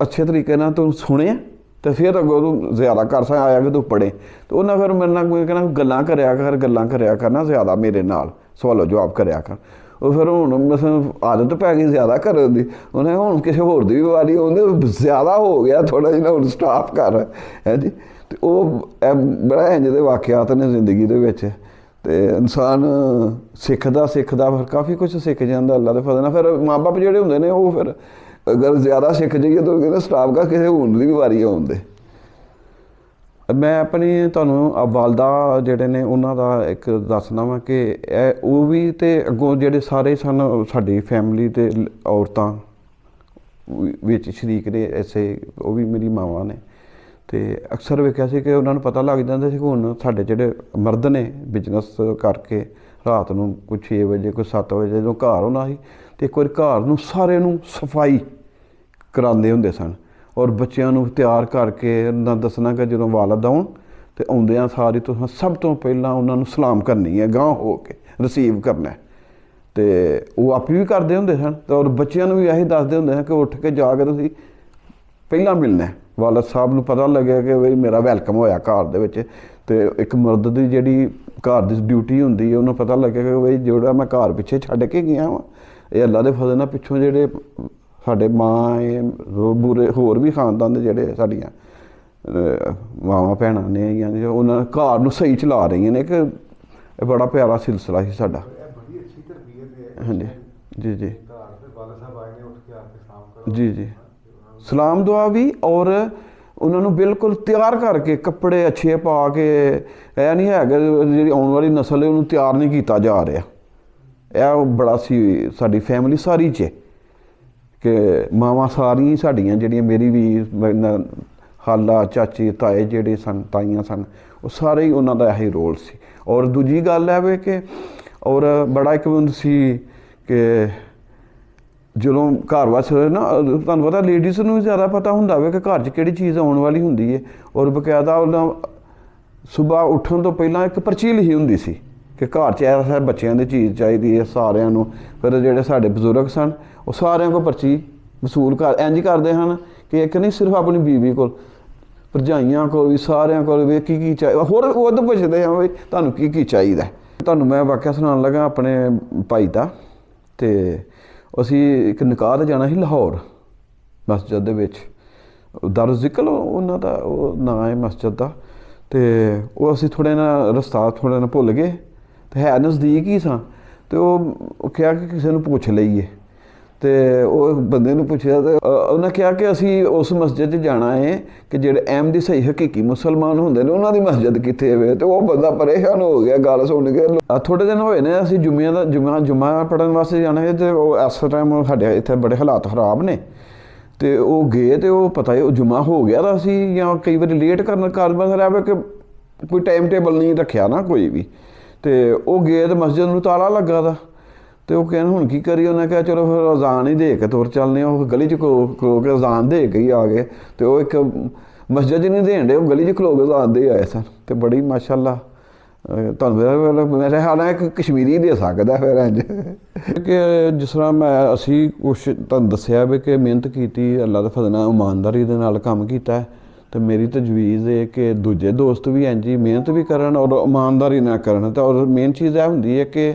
ਅੱਛੇ ਤਰੀਕੇ ਨਾਲ ਤੂੰ ਸੁਣਿਆ ਤੇ ਫਿਰ ਅੱਗੋਂ ਤੂੰ ਜ਼ਿਆਦਾ ਕਰ ਆਇਆ ਕਿ ਤੂੰ ਪੜ੍ਹੇ। ਤੇ ਉਹਨਾਂ ਫਿਰ ਮੇਰੇ ਨਾਲ ਕਹਿੰਦਾ ਗੱਲਾਂ ਕਰਿਆ ਕਰਨਾ ਜ਼ਿਆਦਾ, ਮੇਰੇ ਨਾਲ ਸਵਾਲੋ ਜਵਾਬ ਕਰਿਆ ਕਰ। ਉਹ ਫਿਰ ਹੁਣ ਮਤਲਬ ਆਦਤ ਪੈ ਗਈ ਜ਼ਿਆਦਾ ਕਰਨ ਦੀ। ਉਹਨੇ ਹੁਣ ਕਿਸੇ ਹੋਰ ਦੀ ਵੀ ਵਾਰੀ ਉਹਨੇ ਜ਼ਿਆਦਾ ਹੋ ਗਿਆ ਥੋੜ੍ਹਾ ਜਿਹਾ, ਹੁਣ ਸਟਾਪ ਕਰ, ਹੈ ਜੀ। ਤੇ ਉਹ ਬੜਾ ਇੰਝ ਦੇ ਵਾਕਿਆਤ ਨੇ ਜ਼ਿੰਦਗੀ ਦੇ ਵਿੱਚ। ਤੇ ਇਨਸਾਨ ਸਿੱਖਦਾ ਫਿਰ ਕਾਫੀ ਕੁਛ ਸਿੱਖ ਜਾਂਦਾ ਅੱਲਾ ਦੇ ਫਜ਼ਲ ਨਾਲ। ਫਿਰ ਮਾਂ ਬਾਪ ਜਿਹੜੇ ਹੁੰਦੇ ਨੇ ਉਹ ਫਿਰ ਅਗਰ ਜ਼ਿਆਦਾ ਸਿੱਖ ਜਾਈਏ ਤਾਂ ਕਹਿੰਦੇ ਸਟਾਪ ਕਰ, ਕਿਸੇ ਹੁਣ ਦੀ ਵੀ ਵਾਰੀ ਆਉਂਦੇ। ਮੈਂ ਆਪਣੀ ਤੁਹਾਨੂੰ ਵਾਲਦਾ ਜਿਹੜੇ ਨੇ ਉਹਨਾਂ ਦਾ ਇੱਕ ਦੱਸਣਾ ਵਾ ਕਿ ਇਹ ਉਹ ਵੀ ਤੇ ਅੱਗੋਂ ਜਿਹੜੇ ਸਾਰੇ ਸਨ ਸਾਡੀ ਫੈਮਿਲੀ ਦੇ ਔਰਤਾਂ ਵਿੱਚ ਸ਼ਰੀਕ ਨੇ ਐਸੇ, ਉਹ ਵੀ ਮੇਰੀ ਮਾਵਾਂ ਨੇ। ਤੇ ਅਕਸਰ ਵੇਖਿਆ ਸੀ ਕਿ ਉਹਨਾਂ ਨੂੰ ਪਤਾ ਲੱਗ ਜਾਂਦਾ ਸੀ ਕਿ ਹੁਣ ਸਾਡੇ ਜਿਹੜੇ ਮਰਦ ਨੇ ਬਿਜ਼ਨਸ ਕਰਕੇ ਰਾਤ ਨੂੰ ਕੋਈ 6 ਵਜੇ ਕੋਈ 7 ਵਜੇ ਜਦੋਂ ਘਰ ਆਉਣਾ ਸੀ ਤੇ ਇੱਕ ਵਾਰੀ ਘਰ ਨੂੰ ਸਾਰੇ ਨੂੰ ਸਫਾਈ ਕਰਾਉਂਦੇ ਹੁੰਦੇ ਸਨ। ਔਰ ਬੱਚਿਆਂ ਨੂੰ ਤਿਆਰ ਕਰਕੇ ਉਹਨਾਂ ਦੱਸਣਾ ਕਿ ਜਦੋਂ ਵਾਲਦ ਆਉਣ ਤੇ ਆਉਂਦਿਆਂ ਸਾਰੀ ਤੁਸੀਂ ਸਭ ਤੋਂ ਪਹਿਲਾਂ ਉਹਨਾਂ ਨੂੰ ਸਲਾਮ ਕਰਨੀ ਹੈ, ਗਾਂਹ ਹੋ ਕੇ ਰਿਸੀਵ ਕਰਨਾ। ਤੇ ਉਹ ਆਪ ਵੀ ਕਰਦੇ ਹੁੰਦੇ ਸਨ। ਤੇ ਔਰ ਬੱਚਿਆਂ ਨੂੰ ਵੀ ਇਹੀ ਦੱਸਦੇ ਹੁੰਦੇ ਸਨ ਕਿ ਉੱਠ ਕੇ ਜਾ ਕੇ ਤੁਸੀਂ ਪਹਿਲਾਂ ਮਿਲਣਾ। ਵਾਲਦ ਸਾਹਿਬ ਨੂੰ ਪਤਾ ਲੱਗਿਆ ਕਿ ਬਈ ਮੇਰਾ ਵੈਲਕਮ ਹੋਇਆ ਘਰ ਦੇ ਵਿੱਚ। ਤੇ ਇੱਕ ਮਰਦ ਦੀ ਜਿਹੜੀ ਘਰ ਦੀ ਡਿਊਟੀ ਹੁੰਦੀ ਹੈ, ਉਹਨੂੰ ਪਤਾ ਲੱਗਿਆ ਕਿ ਬਈ ਜਿਹੜਾ ਮੈਂ ਘਰ ਪਿੱਛੇ ਛੱਡ ਕੇ ਗਿਆ ਵਾਂ, ਇਹ ਅੱਲਾ ਦੇ ਫਜ਼ਲ ਨਾਲ ਪਿੱਛੋਂ ਜਿਹੜੇ ਸਾਡੇ ਮਾਂ ਬੂਰੇ ਹੋਰ ਵੀ ਖਾਨਦਾਨ ਦੇ ਜਿਹੜੇ ਸਾਡੀਆਂ ਮਾਵਾਂ ਭੈਣਾਂ ਨੇ ਜਾਂ ਉਹਨਾਂ ਘਰ ਨੂੰ ਸਹੀ ਚਲਾ ਰਹੀਆਂ ਨੇ। ਕਿ ਇਹ ਬੜਾ ਪਿਆਰਾ ਸਿਲਸਿਲਾ ਸੀ ਸਾਡਾ। ਹਾਂਜੀ ਜੀ ਜੀ। ਜੀ ਜੀ ਸਲਾਮ ਦੁਆ ਵੀ, ਔਰ ਉਹਨਾਂ ਨੂੰ ਬਿਲਕੁਲ ਤਿਆਰ ਕਰਕੇ ਕੱਪੜੇ ਅੱਛੇ ਪਾ ਕੇ, ਇਹ ਨਹੀਂ ਹੈਗਾ ਜਿਹੜੀ ਆਉਣ ਵਾਲੀ ਨਸਲ ਹੈ ਉਹਨੂੰ ਤਿਆਰ ਨਹੀਂ ਕੀਤਾ ਜਾ ਰਿਹਾ। ਇਹ ਬੜਾ ਸੀ ਸਾਡੀ ਫੈਮਿਲੀ ਸਾਰੀ 'ਚ ਕਿ ਮਾਵਾਂ ਸਾਰੀਆਂ ਸਾਡੀਆਂ ਜਿਹੜੀਆਂ, ਮੇਰੀ ਵੀ ਹਾਲਾ ਚਾਚੀ ਤਾਏ ਜਿਹੜੇ ਸਨ, ਤਾਈਆਂ ਸਨ, ਉਹ ਸਾਰੇ ਹੀ ਉਹਨਾਂ ਦਾ ਇਹੀ ਰੋਲ ਸੀ। ਔਰ ਦੂਜੀ ਗੱਲ ਹੈ ਵੇ ਕਿ ਔਰ ਬੜਾ ਇੱਕ ਸੀ ਕਿ ਜਦੋਂ ਘਰ ਵਾਸਤੇ ਨਾ, ਤੁਹਾਨੂੰ ਪਤਾ ਲੇਡੀਜ਼ ਨੂੰ ਜ਼ਿਆਦਾ ਪਤਾ ਹੁੰਦਾ ਵੇ ਕਿ ਘਰ 'ਚ ਕਿਹੜੀ ਚੀਜ਼ ਆਉਣ ਵਾਲੀ ਹੁੰਦੀ ਹੈ। ਔਰ ਬਕਾਇਦਾ ਉਹਨਾਂ ਸੁਬਾਹ ਉੱਠਣ ਤੋਂ ਪਹਿਲਾਂ ਇੱਕ ਪਰਚੀ ਲਿਖੀ ਹੁੰਦੀ ਸੀ ਕਿ ਘਰ 'ਚ ਐਸਾ ਬੱਚਿਆਂ ਦੀ ਚੀਜ਼ ਚਾਹੀਦੀ ਹੈ ਸਾਰਿਆਂ ਨੂੰ। ਫਿਰ ਜਿਹੜੇ ਸਾਡੇ ਬਜ਼ੁਰਗ ਸਨ ਉਹ ਸਾਰਿਆਂ ਕੋਲ ਪਰਚੀ ਵਸੂਲ ਇੰਝ ਕਰਦੇ ਹਨ ਕਿ ਇੱਕ ਨਹੀਂ ਸਿਰਫ ਆਪਣੀ ਬੀਵੀ ਕੋਲ, ਭਰਜਾਈਆਂ ਕੋਲ ਵੀ, ਸਾਰਿਆਂ ਕੋਲ ਵੀ ਕੀ ਚਾਹੀਦਾ, ਹੋਰ ਉਹ ਤਾਂ ਪੁੱਛਦੇ ਆ ਵੀ ਤੁਹਾਨੂੰ ਕੀ ਚਾਹੀਦਾ। ਤੁਹਾਨੂੰ ਮੈਂ ਵਾਕਿਆ ਸੁਣਾਉਣ ਲੱਗਾ ਆਪਣੇ ਭਾਈ ਦਾ। ਅਤੇ ਅਸੀਂ ਇੱਕ ਨਿਕਾਹ 'ਤੇ ਜਾਣਾ ਸੀ ਲਾਹੌਰ ਮਸਜਿਦ ਦੇ ਵਿੱਚ, ਦਾਰੁਲ ਜ਼ਿਕਰ ਉਹਨਾਂ ਦਾ ਉਹ ਨਾਂ ਹੈ ਮਸਜਿਦ ਦਾ। ਅਤੇ ਉਹ ਅਸੀਂ ਥੋੜ੍ਹੇ ਨਾ ਰਸਤਾ ਥੋੜ੍ਹਾ ਨਾ ਭੁੱਲ ਗਏ, ਅਤੇ ਹੈ ਨਜ਼ਦੀਕ ਹੀ ਸਾਂ। ਅਤੇ ਉਹ ਕਿਹਾ ਕਿ ਕਿਸੇ ਨੂੰ ਪੁੱਛ ਲਈਏ, ਅਤੇ ਉਹ ਬੰਦੇ ਨੂੰ ਪੁੱਛਿਆ ਅਤੇ ਉਹਨੇ ਕਿਹਾ ਕਿ ਅਸੀਂ ਉਸ ਮਸਜਿਦ 'ਚ ਜਾਣਾ ਹੈ ਕਿ ਜਿਹੜੇ ਅਹਿਮਦੀ ਸਹੀ ਹਕੀਕੀ ਮੁਸਲਮਾਨ ਹੁੰਦੇ ਨੇ ਉਹਨਾਂ ਦੀ ਮਸਜਿਦ ਕਿੱਥੇ ਹੋਵੇ। ਅਤੇ ਉਹ ਬੰਦਾ ਪਰੇਸ਼ਾਨ ਹੋ ਗਿਆ ਗੱਲ ਸੁਣ ਕੇ। ਥੋੜ੍ਹੇ ਦਿਨ ਹੋਏ ਨੇ ਅਸੀਂ ਜੁਮਾ ਪੜ੍ਹਨ ਵਾਸਤੇ ਜਾਣਾ ਹੈ, ਅਤੇ ਉਹ ਇਸ ਟਾਈਮ ਸਾਡੇ ਇੱਥੇ ਬੜੇ ਹਾਲਾਤ ਖਰਾਬ ਨੇ। ਅਤੇ ਉਹ ਗਏ ਅਤੇ ਉਹ ਪਤਾ ਹੀ ਉਹ ਜੁਮਾ ਹੋ ਗਿਆ ਤਾਂ ਅਸੀਂ, ਜਾਂ ਕਈ ਵਾਰੀ ਲੇਟ ਕਰ ਬਸ ਰਿਹਾ ਵੇ ਕਿ ਕੋਈ ਟਾਈਮ ਟੇਬਲ ਨਹੀਂ ਰੱਖਿਆ ਨਾ ਕੋਈ ਵੀ। ਅਤੇ ਉਹ ਗਏ ਅਤੇ ਮਸਜਿਦ ਨੂੰ ਤਾਲਾ ਲੱਗਾ ਤਾ। ਅਤੇ ਉਹ ਕਹਿੰਦੇ ਹੁਣ ਕੀ ਕਰੀਏ। ਉਹਨੇ ਕਿਹਾ ਚਲੋ ਫਿਰ ਅਜ਼ਾਨ ਹੀ ਦੇ ਕੇ ਤੁਰ ਚੱਲਦੇ ਹਾਂ। ਉਹ ਗਲੀ 'ਚ ਖਲੋ ਕੇ ਅਜ਼ਾਨ ਦੇ ਕੇ ਹੀ ਆ ਗਏ। ਅਤੇ ਉਹ ਇੱਕ ਮਸਜਿਦ 'ਚ ਨਹੀਂ ਦੇਣ ਡੇ, ਉਹ ਗਲੀ 'ਚ ਖਲੋ ਕੇ ਅਜ਼ਾਨ ਦੇ ਆਏ ਸਨ। ਅਤੇ ਬੜੀ ਮਾਸ਼ਾਅੱਲਾ ਤੁਹਾਨੂੰ ਮੇਰੇ ਖਿਆਲ ਨਾਲ ਇੱਕ ਕਸ਼ਮੀਰੀ ਦੇ ਸਕਦਾ ਫਿਰ ਇੰਝ ਕਿ ਜਿਸ ਤਰ੍ਹਾਂ ਅਸੀਂ ਕੁਛ ਤੁਹਾਨੂੰ ਦੱਸਿਆ ਵੀ ਕਿ ਮਿਹਨਤ ਕੀਤੀ, ਅੱਲਾ ਦੇ ਫਜ਼ਲ ਨਾਲ ਇਮਾਨਦਾਰੀ ਦੇ ਨਾਲ ਕੰਮ ਕੀਤਾ। ਅਤੇ ਮੇਰੀ ਤਜਵੀਜ਼ ਹੈ ਕਿ ਦੂਜੇ ਦੋਸਤ ਵੀ ਇੰਝ ਹੀ ਮਿਹਨਤ ਵੀ ਕਰਨ ਔਰ ਇਮਾਨਦਾਰੀ ਨਾਲ ਕਰਨ। ਅਤੇ ਔਰ ਮੇਨ ਚੀਜ਼ ਇਹ ਹੁੰਦੀ ਹੈ ਕਿ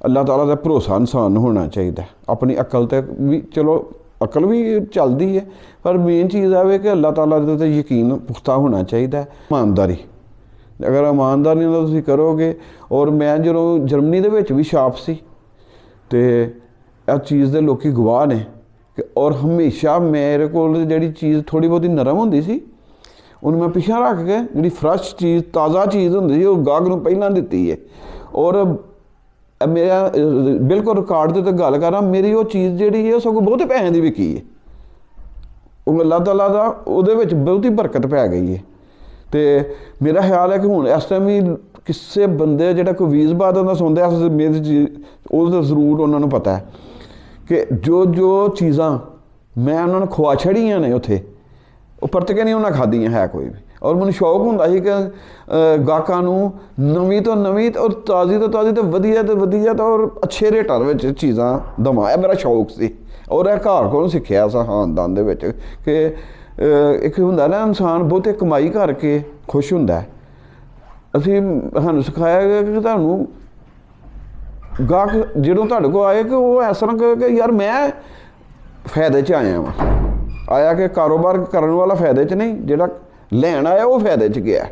ਅੱਲਾਹ ਤਾਲਾ ਦਾ ਭਰੋਸਾ ਇਨਸਾਨ ਨੂੰ ਹੋਣਾ ਚਾਹੀਦਾ। ਆਪਣੀ ਅਕਲ 'ਤੇ ਵੀ ਚਲੋ ਅਕਲ ਵੀ ਚੱਲਦੀ ਹੈ, ਪਰ ਮੇਨ ਚੀਜ਼ ਇਹ ਕਿ ਅੱਲਾਹ ਤਾਲਾ ਦੇ 'ਤੇ ਯਕੀਨ ਪੁਖਤਾ ਹੋਣਾ ਚਾਹੀਦਾ। ਇਮਾਨਦਾਰੀ, ਅਗਰ ਇਮਾਨਦਾਰੀ ਨਾਲ ਤੁਸੀਂ ਕਰੋਗੇ। ਔਰ ਮੈਂ ਜਦੋਂ ਜਰਮਨੀ ਦੇ ਵਿੱਚ ਵੀ ਛਾਪ ਸੀ, ਅਤੇ ਇਹ ਚੀਜ਼ ਦੇ ਲੋਕ ਗਵਾਹ ਨੇ ਕਿ ਔਰ ਹਮੇਸ਼ਾ ਮੇਰੇ ਕੋਲ ਜਿਹੜੀ ਚੀਜ਼ ਥੋੜ੍ਹੀ ਬਹੁਤੀ ਨਰਮ ਹੁੰਦੀ ਸੀ ਉਹਨੂੰ ਮੈਂ ਪਿੱਛੇ ਰੱਖ ਕੇ ਜਿਹੜੀ ਫਰੈਸ਼ ਚੀਜ਼, ਤਾਜ਼ਾ ਚੀਜ਼ ਹੁੰਦੀ ਸੀ, ਉਹ ਗਾਹਕ ਨੂੰ ਪਹਿਲਾਂ ਦਿੱਤੀ ਹੈ। ਔਰ ਮੇਰਾ ਬਿਲਕੁਲ ਰਿਕਾਰਡ ਦੇ 'ਤੇ ਗੱਲ ਕਰਾਂ, ਮੇਰੀ ਉਹ ਚੀਜ਼ ਜਿਹੜੀ ਹੈ ਉਹ ਸਗੋਂ ਬਹੁਤੇ ਪੈਸਿਆਂ ਦੀ ਵਿਕੀ ਹੈ। ਉਹ ਅੱਲਾਹ ਤਾਲਾ ਦਾ ਉਹਦੇ ਵਿੱਚ ਬਹੁਤੀ ਬਰਕਤ ਪੈ ਗਈ ਹੈ। ਅਤੇ ਮੇਰਾ ਖਿਆਲ ਹੈ ਕਿ ਹੁਣ ਇਸ ਟਾਈਮ ਵੀ ਕਿਸੇ ਬੰਦੇ ਜਿਹੜਾ ਕੋਈ 20 ਬਾਅਦ ਦਾ ਸੁਣਦਾ ਮੇਰੀ ਉਹਦਾ ਜ਼ਰੂਰ ਉਹਨਾਂ ਨੂੰ ਪਤਾ ਹੈ ਕਿ ਜੋ ਚੀਜ਼ਾਂ ਮੈਂ ਉਹਨਾਂ ਨੂੰ ਖਵਾ ਛੜੀਆਂ ਨੇ ਉੱਥੇ, ਉਹ ਪਰਤ ਕੇ ਨਹੀਂ ਉਹਨਾਂ ਖਾਧੀਆਂ ਹੈ ਕੋਈ ਵੀ। ਔਰ ਮੈਨੂੰ ਸ਼ੌਕ ਹੁੰਦਾ ਸੀ ਕਿ ਗਾਹਕਾਂ ਨੂੰ ਨਵੀਂ ਤੋਂ ਨਵੀਂ ਔਰ ਤਾਜ਼ੀ ਤੋਂ ਤਾਜ਼ੀ ਅਤੇ ਵਧੀਆ ਤੋਂ ਵਧੀਆ ਤਾਂ ਔਰ ਅੱਛੇ ਰੇਟਾਂ ਦੇ ਵਿੱਚ ਚੀਜ਼ਾਂ ਦੇਵਾਂ। ਇਹ ਮੇਰਾ ਸ਼ੌਕ ਸੀ। ਔਰ ਇਹ ਘਰ ਕੋਲੋਂ ਸਿੱਖਿਆ ਸੀ ਖਾਨਦਾਨ ਦੇ ਵਿੱਚ ਕਿ ਇੱਕ ਹੁੰਦਾ ਨਾ ਇਨਸਾਨ ਬਹੁਤੇ ਕਮਾਈ ਕਰਕੇ ਖੁਸ਼ ਹੁੰਦਾ। ਸਾਨੂੰ ਸਿਖਾਇਆ ਗਿਆ ਕਿ ਤੁਹਾਨੂੰ ਗਾਹਕ ਜਦੋਂ ਤੁਹਾਡੇ ਕੋਲ ਆਏ ਕਿ ਉਹ ਇਸ ਤਰ੍ਹਾਂ ਕਹੇ ਕਿ ਯਾਰ ਮੈਂ ਫਾਇਦੇ 'ਚ ਆਇਆ ਆਇਆ ਕਿ ਕਾਰੋਬਾਰ ਕਰਨ ਵਾਲਾ ਫਾਇਦੇ 'ਚ ਨਹੀਂ, ਜਿਹੜਾ ਲੈਣ ਆਇਆ ਉਹ ਫਾਇਦੇ 'ਚ ਗਿਆ,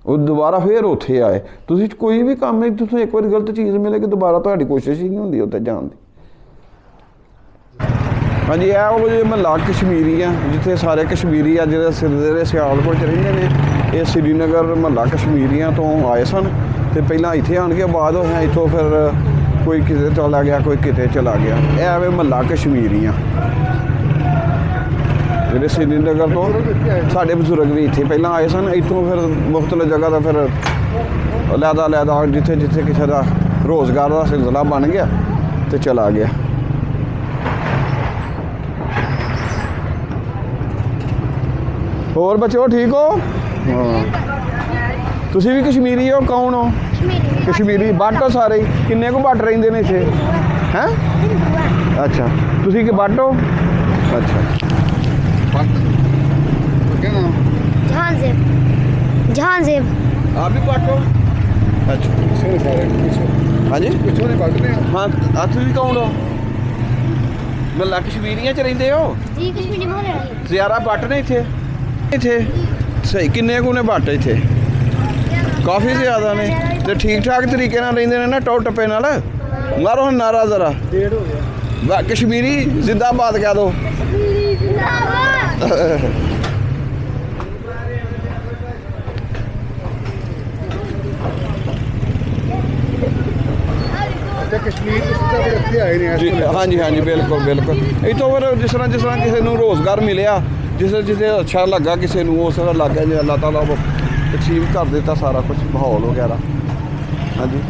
ਉਹ ਦੁਬਾਰਾ ਫਿਰ ਉੱਥੇ ਆਏ। ਤੁਸੀਂ ਕੋਈ ਵੀ ਕੰਮ ਹੈ, ਤੁਸੀਂ ਇੱਕ ਵਾਰੀ ਗਲਤ ਚੀਜ਼ ਮਿਲੇ ਕਿ ਦੁਬਾਰਾ ਤੁਹਾਡੀ ਕੋਸ਼ਿਸ਼ ਹੀ ਨਹੀਂ ਹੁੰਦੀ ਉੱਥੇ ਜਾਣ ਦੀ। ਹਾਂਜੀ, ਇਹ ਉਹ ਜੇ ਮਹੱਲਾ ਕਸ਼ਮੀਰੀ ਆ, ਜਿੱਥੇ ਸਾਰੇ ਕਸ਼ਮੀਰੀ ਆ ਜਿਹੜੇ ਸਿਆਲਕੋਟ 'ਚ ਰਹਿੰਦੇ ਨੇ। ਇਹ ਸ਼੍ਰੀਨਗਰ ਮਹੱਲਾ ਕਸ਼ਮੀਰੀਆਂ ਤੋਂ ਆਏ ਸਨ ਅਤੇ ਪਹਿਲਾਂ ਇੱਥੇ ਆਣ ਕੇ ਬਾਅਦ ਹੋਇਆ ਇੱਥੋਂ ਫਿਰ ਕੋਈ ਕਿਤੇ ਚਲਾ ਗਿਆ, ਕੋਈ ਕਿਤੇ ਚਲਾ ਗਿਆ। ਇਹ ਆਵੇ ਮਹੱਲਾ ਕਸ਼ਮੀਰੀਆਂ ਜਿਹੜੇ ਸ਼੍ਰੀਨਗਰ ਤੋਂ। ਸਾਡੇ ਬਜ਼ੁਰਗ ਵੀ ਇੱਥੇ ਪਹਿਲਾਂ ਆਏ ਸਨ, ਇੱਥੋਂ ਫਿਰ ਮੁਖਤਲਿਫ ਜਗ੍ਹਾ ਦਾ ਫਿਰ ਲਹਿਦਾ ਜਿੱਥੇ ਕਿਸੇ ਦਾ ਰੋਜ਼ਗਾਰ ਦਾ ਸਿਲਸਿਲਾ ਬਣ ਗਿਆ ਅਤੇ ਚਲਾ ਗਿਆ। ਹੋਰ ਬੱਚੋ ਠੀਕ ਹੋ? ਹਾਂ, ਤੁਸੀਂ ਵੀ ਕਸ਼ਮੀਰੀ ਹੋ? ਕੌਣ ਹੋ? ਕਸ਼ਮੀਰੀ ਬੱਟ ਹੋ ਸਾਰੇ? ਕਿੰਨੇ ਕੁ ਬੱਟ ਰਹਿੰਦੇ ਨੇ ਇੱਥੇ? ਹੈਂ? ਅੱਛਾ, ਤੁਸੀਂ ਕਿ ਬੱਟ ਹੋ? ਅੱਛਾ,
जहांजेब
आप भी बाटो? अच्छा, हाँ जी, हाँ ਤੁਸੀਂ ਵੀ ਕੌਣ ਹੋ? ਮਹੱਲਾ ਕਸ਼ਮੀਰੀਆਂ 'ਚ ਰਹਿੰਦੇ ਹੋ?
जी कश्मीरी मोहल्ले रही
ਜ਼ਿਆਦਾ ਬੱਟ ਨੇ ਇੱਥੇ ਸਹੀ ਕਿੰਨੇ ਕੁ ਨੇ ਬੱਟ ਇੱਥੇ? ਕਾਫੀ ਜ਼ਿਆਦਾ ਨੇ। ਅਤੇ ਠੀਕ ਠਾਕ ਤਰੀਕੇ ਨਾਲ ਰਹਿੰਦੇ ਨੇ ਨਾ, ਟੋਪ ਟੱਪੇ ਨਾਲ? ਮਾਰੋ ਹੁਣ ਨਾਰਾ ਜ਼ਰਾ। कश्मीरी जिंदाबाद कह दो।
कश्मीर इत्थे आए ने
ਜੀ ਹਾਂਜੀ ਹਾਂਜੀ ਬਿਲਕੁਲ ਬਿਲਕੁਲ ਇੱਥੋਂ ਫਿਰ ਜਿਸ ਤਰ੍ਹਾਂ ਕਿਸੇ ਨੂੰ ਰੋਜ਼ਗਾਰ ਮਿਲਿਆ ਜਿਸੇ ਅੱਛਾ ਲੱਗਾ ਕਿਸੇ ਨੂੰ ਉਸ ਤਰ੍ਹਾਂ ਲੱਗ ਗਿਆ ਜੀ ਅੱਲਾਹ ਤਾਲਾ ਤਕਸੀਮ ਕਰ ਦਿੱਤਾ ਸਾਰਾ ਕੁਝ ਮਾਹੌਲ ਵਗੈਰਾ। ਹਾਂਜੀ